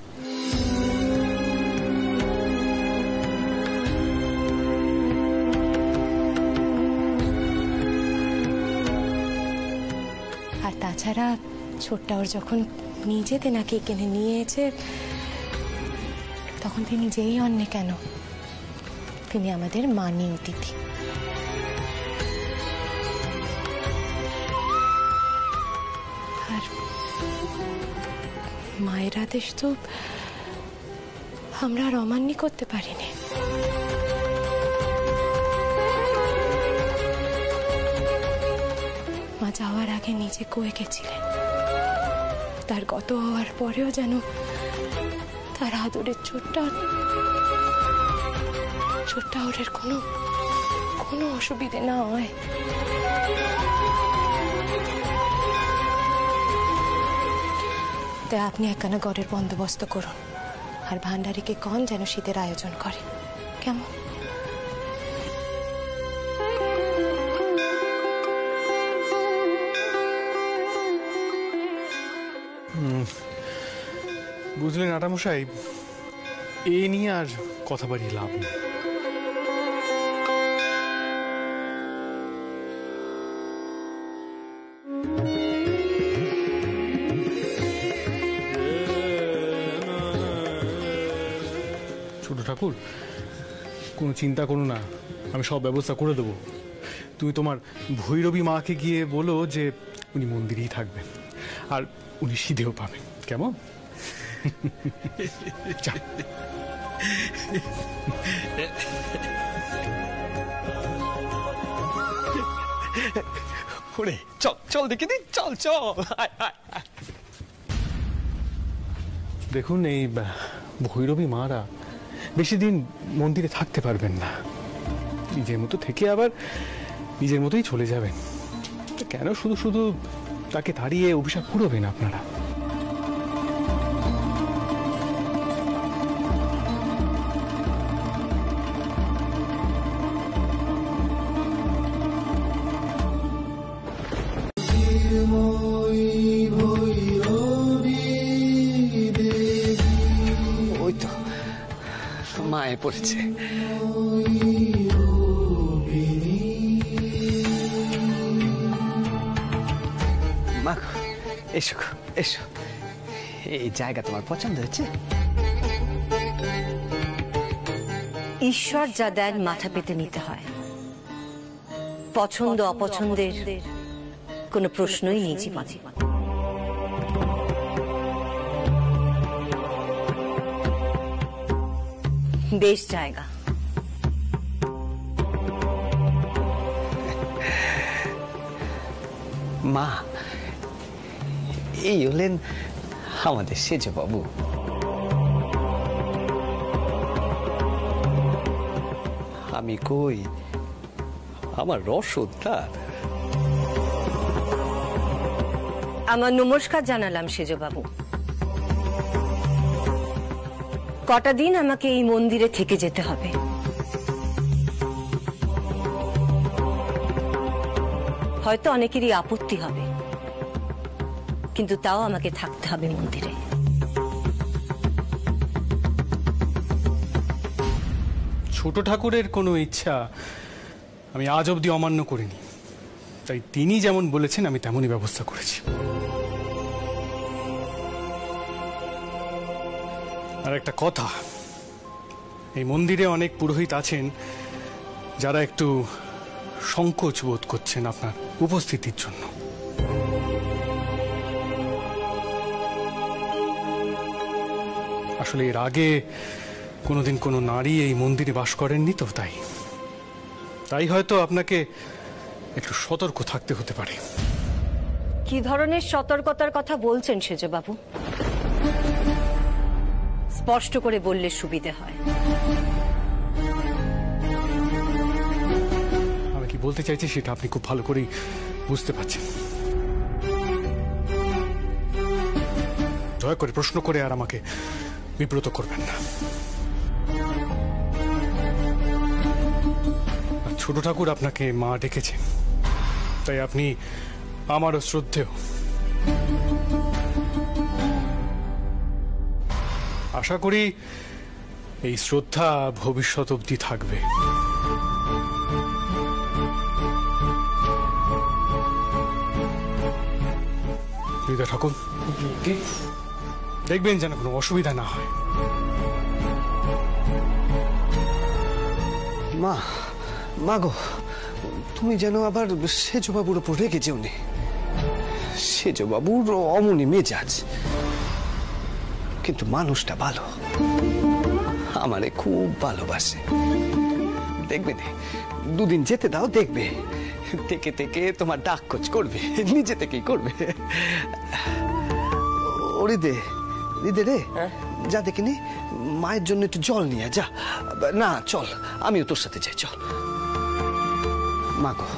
আর তাছাড়া ছোট্টা ওর যখন নিজে তেনাকে কিনে নিয়েছে, তখন তিনি যেই অন্যে কেন, তিনি আমাদের মানি অতিথি। আর মায়ের আদেশ তো আমরা আর অমান্য করতে পারিনি। মা যাওয়ার আগে নিজে কয়ে গেছিলেন, তার গত হওয়ার পরেও যেন তার আদরের ছোট্টা ওরের কোনো অসুবিধে না হয়। তাই আপনি একখানা ঘরের বন্দোবস্ত করুন, আর ভান্ডারীকে কন যেন শীতের আয়োজন করে, কেমন? বুঝলেন আটামশাই, এ নিয়ে আর কথা বাড়িয়ে লাভ নেই। ছোট ঠাকুর, কোনো চিন্তা করো না, আমি সব ব্যবস্থা করে দেবো। তুমি তোমার ভৈরবী মাকে গিয়ে বলো যে উনি মন্দিরেই থাকবেন, আর উনি সিধেও পাবেন, কেমন? চল চল দেখে দিন, চল চল। দেখুন, এই ভৈরবী মারা বেশি দিন মন্দিরে থাকতে পারবেন না, নিজের মতো থেকে আবার নিজের মতোই চলে যাবেন। কেন শুধু শুধু তাকে তাড়িয়ে অভিশাপ পুরোবেন আপনারা? ওই তো মায়ে পড়েছে। মা এসো এসো, এই জায়গা তোমার পছন্দ হয়েছে? ঈশ্বর যা দেন মাথা পেতে নিতে হয়, পছন্দ অপছন্দের কোনো প্রশ্নই নেই জীবনে। বেশ জায়গা। মা, এই হলেন আমাদের সেজ বাবু। আমি কই আমার রসোদ্ধার। আমার নমস্কার জানালাম সেজবাবু। কটা দিন আমাকে এই মন্দিরে থেকে যেতে হবে। হয়তো অনেকেরই আপত্তি হবে, কিন্তু তাও আমাকে থাকতে হবে মন্দিরে। ছোট ঠাকুরের কোনো ইচ্ছা আমি আজ অবধি অমান্য করিনি, তাই তিনি যেমন বলেছেন আমি তেমনই ব্যবস্থা করেছি। আর একটা কথা, এই মন্দিরে অনেক পুরোহিত আছেন যারা একটু সংকোচ বোধ করছেন আপনার উপস্থিতির জন্য। আসলে এর আগে কোনোদিন কোনো নারী এই মন্দিরে বাস করেননি, তো তাই হয়তো আপনাকে একটু সতর্ক থাকতে হতে পারে। কি ধরনের সতর্কতার কথা বলছেন সেজবাবু? স্পষ্ট করে বললে সুবিধে হয়। আমি কি বলতে চাইছি সেটা আপনি খুব ভালো করেই বুঝতে পারছেন। দয়া করে প্রশ্ন করে আর আমাকে বিব্রত করবেন না। ছোট ঠাকুর আপনাকে মা ডেকেছেন, তাই আপনি আমারও শ্রদ্ধেয়। আশা করি এই শ্রদ্ধা ভবিষ্যৎ অবধি থাকবে। হৃদয় ঠাকুর, দেখবেন যেন কোনো অসুবিধা না হয়। মা, মাগো, তুমি যেন আবার সেজবাবুর উপর রেগে যেও নে। সেজবাবুর অমনি মেজাজ, কিন্তু মানুষটা ভালো, আমারে খুব ভালোবাসে। দেখবে না, দুদিন যেতে দাও, দেখবে থেকে থেকে তোমার ডাক খোঁজ করবে, নিজে থেকেই করবে। ওরে দে দিদে রে, যা দেখিনি মায়ের জন্য একটু জল নিয়ে যা। না চল, আমিও তোর সাথে যাই, চল। মা গো,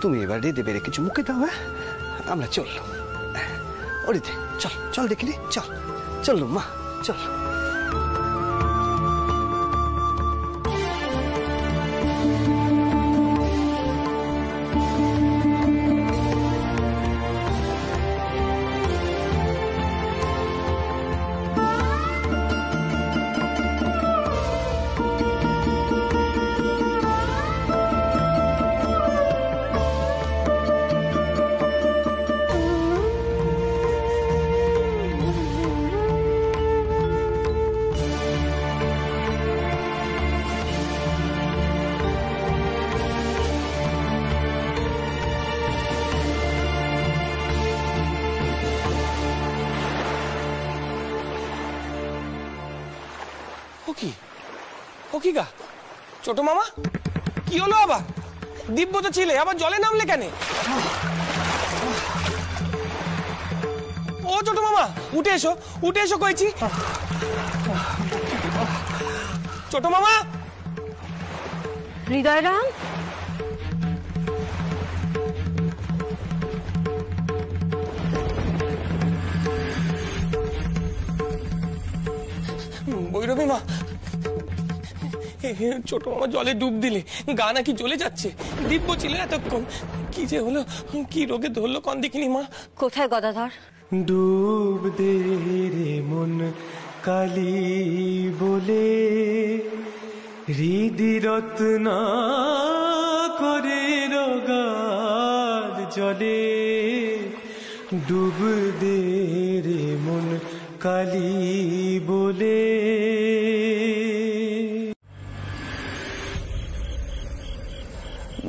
তুমি এবার রেদে বেড়ে কিছু মুখে দাও। হ্যাঁ, আমরা চললো। ওরে দে, চল চল দেখিনি, চল চললো মা, চল। কি গা ছোট মামা, কি হলো আবার? দিব্য তো ছিলে, আবার জলে নামলে কেন? ও ছোট মামা উঠে এসো কইছি। ছোট মামা। হৃদয়রাম, ভৈরবী মা, ছোট মামা জলে ডুব দিলে গা নাকি জ্বলে যাচ্ছে, দিব্য ছিল এতক্ষণ, কি যে হলো, কি রোগে ধরলো কন দেখিনি মা। কোথায় গদাধর? ডুব দে রে মন কালী বলে, হৃদি রত্না করে রগার জলে, ডুব দে রে মন কালী বলে।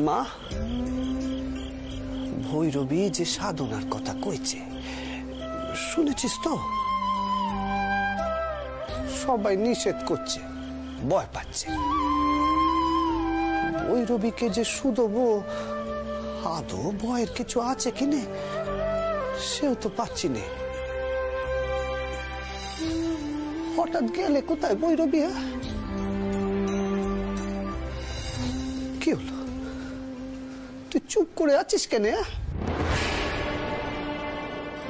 মা, ভৈরবী যে সাধনার কথা কইছে শুনেছিস তো? সবাই নিষেধ করছে, ভয় পাচ্ছে। ভৈরবীকে যে শুধবো, আদৌ ভয়ের কিছু আছে কিনে সেও তো পাচ্ছি না। হঠাৎ গেলে কোথায় ভৈরবী? কি হলো, তুই চুপ করে আছিস কেন?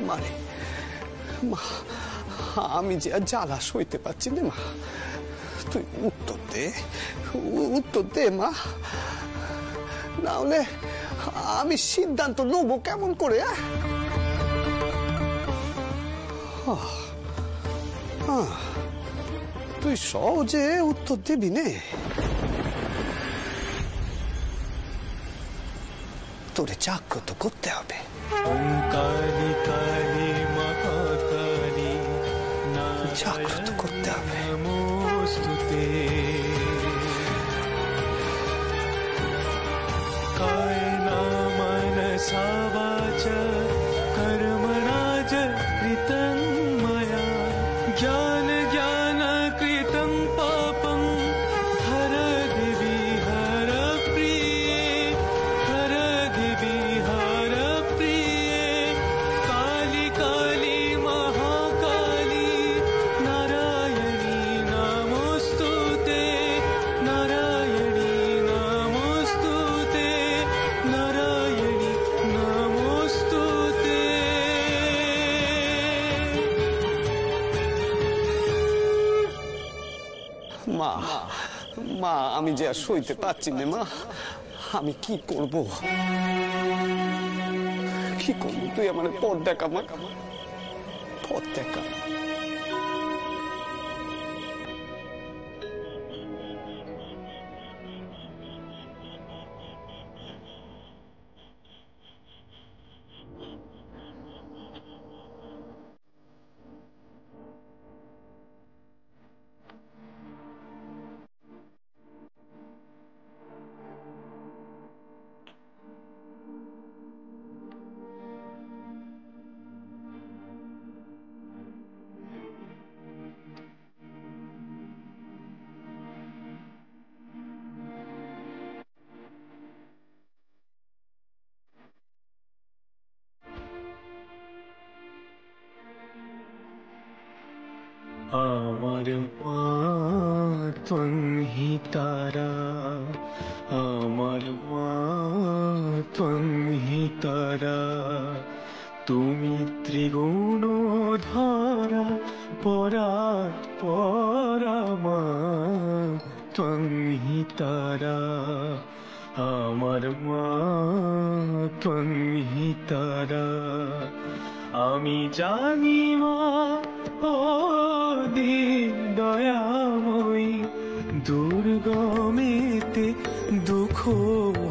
মানে মা, আমি যে জ্বালা সইতে পারছি না মা, তুই উত্তর দে মা, না হলে আমি সিদ্ধান্ত নেবো কেমন করে? তুই সহজে উত্তর দিবি নে, তোরে জাগ্রত করতে হবে। কালী কালী মহাকালী, জাগ্রত করতে হবে। নমস্তুতে কায়না মনসা বাচা কর্মণা চ কৃतं ময়া, জ্ঞান জ্ঞান কৃतं পাপং হর দেবী হর প্রিয়ে, হর দেবী হর প্রিয়ে। কালী কালী মহাকালী, নারায়ণী নমস্তুতে, নারায়ণী নমস্তুতে, নারায়ণী নমস্তুতে। মা, মা, আমি যে আর সইতে পারছি না মা, আমি কি করব? কি করবো? তুই আমার পথ দেখা মা, পথ দেখা। আমার মা ত্বং হি তারা, আমার মা ত্বং হি তারা, তুমি ত্রিগুণ ধারা, পরাৎ পরমা ত্বং হি তারা, আমার মা ত্বং হি তারা। আমি জানি মা ও দিন দয়াময়ী, দুর্গমেতে দুঃখ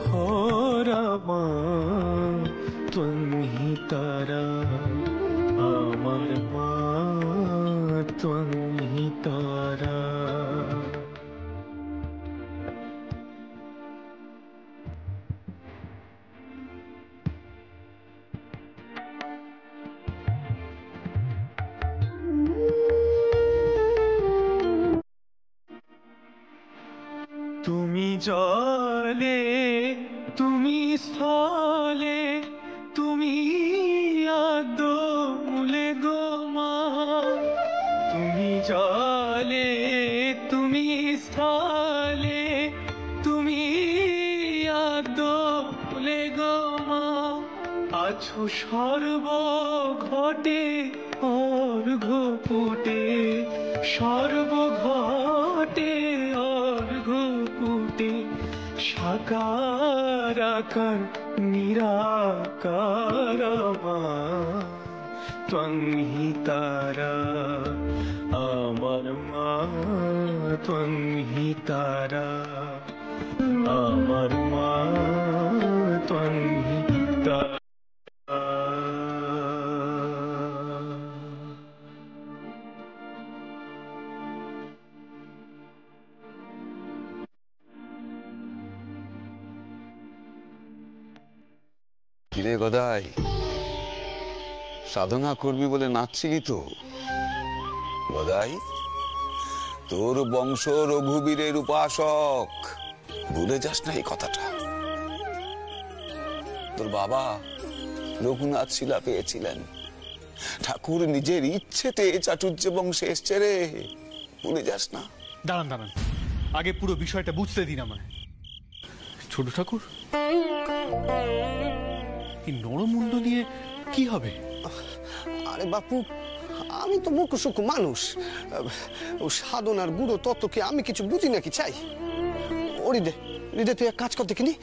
হরা মা ত্বং হি তারা, আমার মা ত্বং হি তারা। তুমি জলে, তুমি স্থলে, তুমি আদো মূলে গো, জলে তুমি স্থলে তুমি আদলে গো মা আছো সর্বঘটে অর্ঘ্য পুটে সর্বঘটে অর্ঘ্য পুটে সাকার আকার নিরাকার মা ত্বংহি তারা আমার মা ত্বংহি তারা আমার মা ত্বংহি তারা। কিরে গদাই, সাধনা করবি বলে নাচছিলি তো? গদাই, তোর বংশ রঘুবীরের উপাসক, ভুলে যাস না এই কথাটা। তোর বাবা রঘুনাথ শিলা পেয়েছিলেন, ঠাকুর নিজের ইচ্ছেতে চাটুর্য বংশে এসছে রে, ভুলে যাস না। দাঁড়ান দাঁড়ান, আগে পুরো বিষয়টা বুঝতে দিন আমায়। ছোট ঠাকুর, এই নরমুণ্ড নিয়ে কি হবে? আরে বাপু, আমি তো মূর্খ মানুষ, ও সাধনার গুঁড়ো তত্ত্বকে আমি কিছু বুঝি নাকি চাই? ও হৃদয় তুই এক কাজ কর দেখিনি,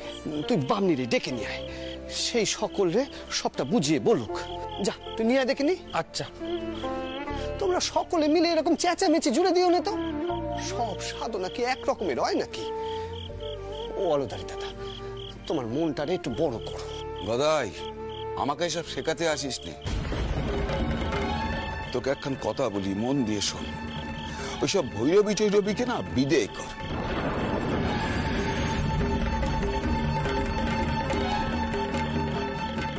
তুই বামনি রে ডেকে নিয়ে আয়, সেই সকল রে সবটা বুঝিয়ে বলুক। যা তুই নিয়ে আয় দেখিনি। আচ্ছা। তোমরা সকলে মিলে এরকম চেঁচামেচি জুড়ে দিও না তো, সব সাধনা কি এক রকমের হয় নাকি? ও অলদারি দাদা, তোমার মনটারে একটু বড় করো। গদাই, আমাকে এসব শেখাতে আসিস নে। তোকে একখান কথা বলি, মন দিয়ে শোন। ওইসব ভৈরবী টৈরবীকে না বিদেয় কর।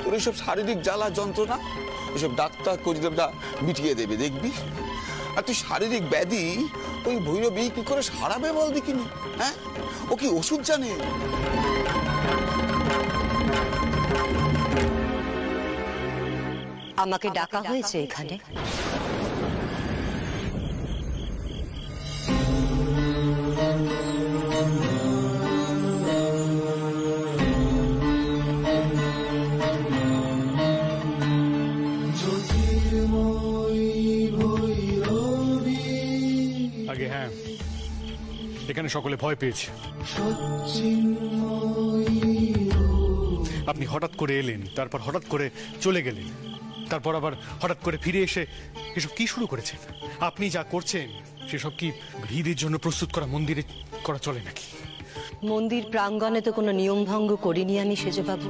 তোর এইসব শারীরিক জ্বালা যন্ত্রণা ওইসব ডাক্তার করিদা মিটিয়ে দেবে, দেখবি। আর তুই শারীরিক ব্যাধি ওই ভৈরবী কি করে সারাবে বল দেখিনি? হ্যাঁ, ও কি ওষুধ জানে? আমাকে ডাকা হয়েছে এখানে? আগে হ্যাঁ, এখানে সকলে ভয় পেয়েছে। আপনি হঠাৎ করে এলেন, তারপর হঠাৎ করে চলে গেলেন, তারপর আবার হঠাৎ করে ফিরে এসে এসব কি শুরু করেছেন? আপনি যা করছেন সেসব কি ভিড়ের জন্য প্রস্তুত করা মন্দিরে করা চলে নাকি? মন্দির প্রাঙ্গণে তো কোনো নিয়ম ভঙ্গ করিনি আমি সেজবাবু।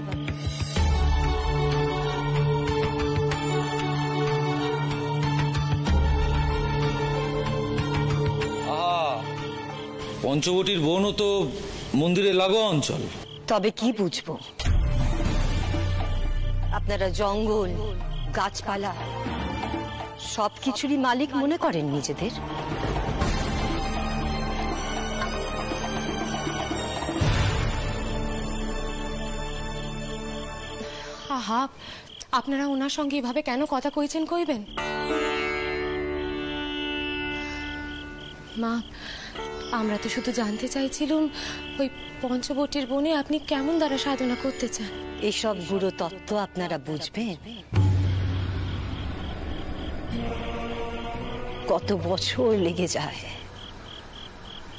পঞ্চবটির বনও তো মন্দিরে লাগোয়া অঞ্চল। তবে কি বুঝবো? আপনারা জঙ্গল, গাছপালা সবকিছুরই মালিক মনে করেন নিজেদের। আহা, আপনারা ওনার সঙ্গে এভাবে কেন কথা কইছেন কইবেন? মা, আমরা তো শুধু জানতে চাইছিলাম ওই পঞ্চবটির বনে আপনি কেমন দ্বারা সাধনা করতে চান। এইসব গুরু তত্ত্ব আপনারা বুঝবেন কত বছর লেগে যায়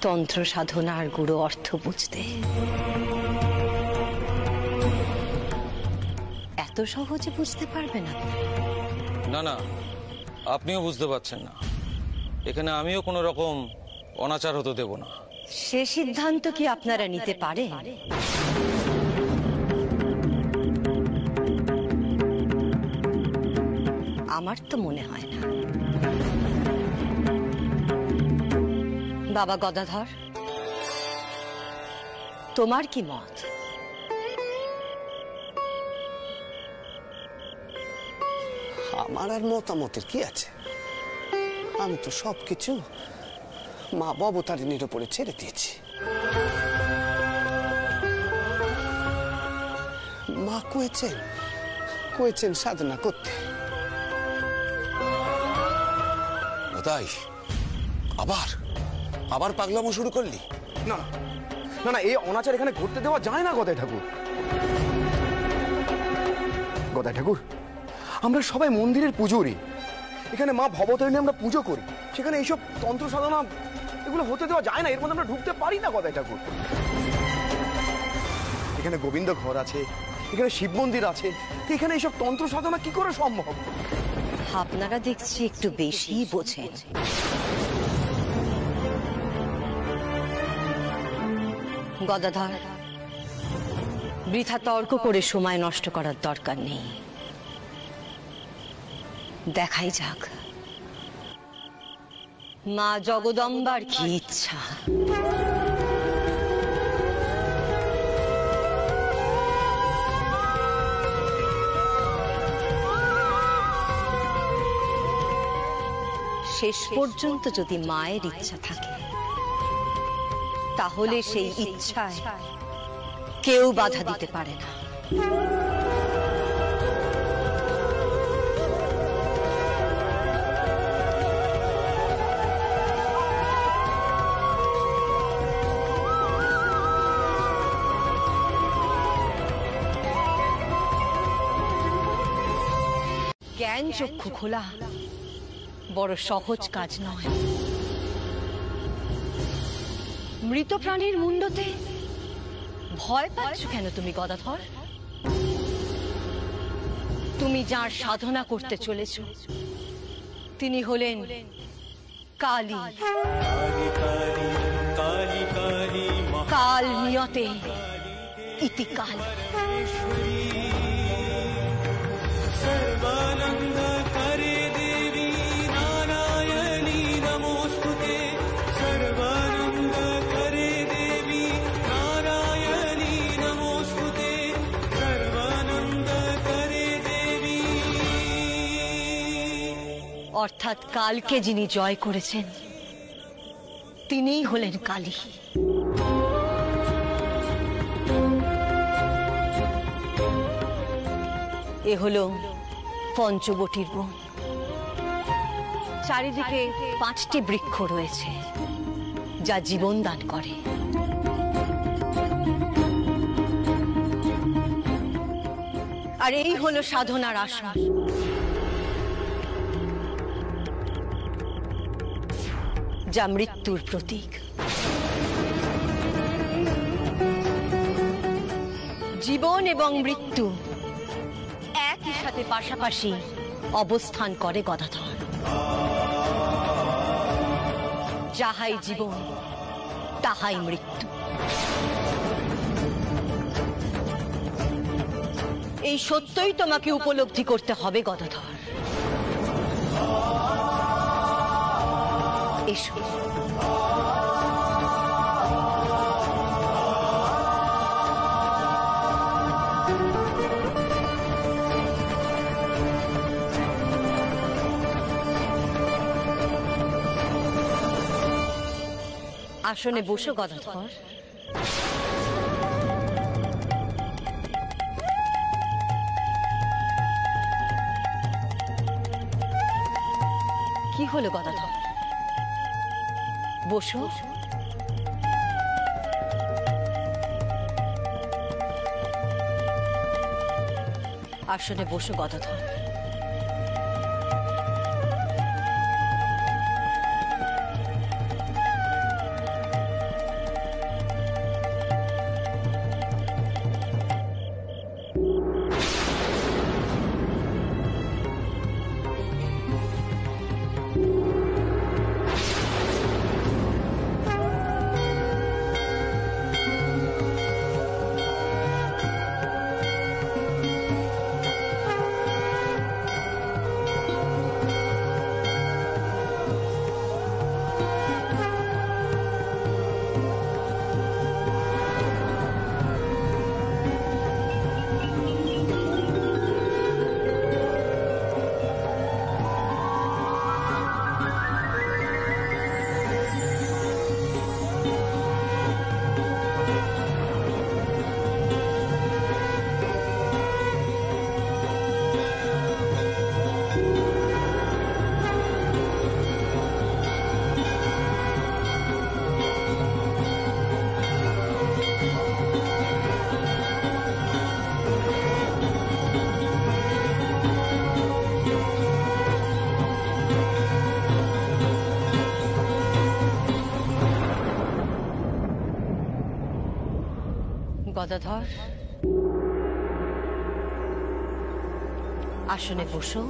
তন্ত্র সাধনার গুরু অর্থ বুঝতে। এত সহজে বুঝতে পারবে না। না না, আপনিও বুঝতে পারছেন না। এখানে আমিও কোনো রকম অনাচার হতে দেব না। সে সিদ্ধান্ত কি আপনারা নিতে পারেন? আমার তো মনে হয় না। বাবা গদাধর, তোমার কি মত? আমার আর মতামতের কি আছে? আমি তো সবকিছু মা ভবতারিণীর উপরে ছেড়ে দিয়েছি। মা কয়েছেন সাধনা করতে। তাই আবার আবার পাগলামো শুরু করলি? না না না, এই অনাচার এখানে ঘটতে দেওয়া যায় না গদাই ঠাকুর। গদাই ঠাকুর, আমরা সবাই মন্দিরের পুজোরই, এখানে মা ভবতারিণী আমরা পুজো করি, সেখানে এইসব তন্ত্র সাধনা এগুলো হতে দেওয়া যায় না, এর মধ্যে আমরা ঢুকতে পারি না গদাই ঠাকুর। এখানে গোবিন্দ ঘর আছে, এখানে শিব মন্দির আছে, এখানে এইসব তন্ত্র সাধনা কি করে সম্ভব? আপনারা দেখছি একটু বেশি বোঝেন। গদাধর, বৃথা তর্ক করে সময় নষ্ট করার দরকার নেই। দেখাই যাক মা জগদম্বার কি ইচ্ছা। শেষ পর্যন্ত যদি মায়ের ইচ্ছা থাকে, তাহলে সেই ইচ্ছায় কেউ বাধা দিতে পারে না। জ্ঞান চক্ষু খোলা বড় সহজ কাজ নয়। মৃত প্রাণীর মুন্ডতে ভয় পাচ্ছ কেন তুমি গদাধর? তুমি যার সাধনা করতে চলেছ তিনি হলেন কালী। কাল নিয়তে ইতি কাল। सर्वानंद करे देवी नारायणी नमोस्तुते। सर्वानंद करे देवी नारायणी नमोस्तुते। सर्वानंद करे देवी। অর্থাৎ কালকে যিনি জয় করেছেন তিনিই হলেন কালী। এ হলো পঞ্চবটির বন। চারিদিকে 5টি বৃক্ষ রয়েছে যা জীবন দান করে। আর এই হলো সাধনার আসন। যা মৃত্যুর প্রতীক। জীবন এবং মৃত্যু একই সাথে পাশাপাশি অবস্থান করে গদাধর। যাহাই জীবন তাহাই মৃত্যু। এই সত্যই তোমাকে উপলব্ধি করতে হবে গদাধর। এসো। আসনে বসো গদাধর। কি হলো গদাধর? বসো। আসনে বসো গদাধর। গদাধর, আসনে বসো।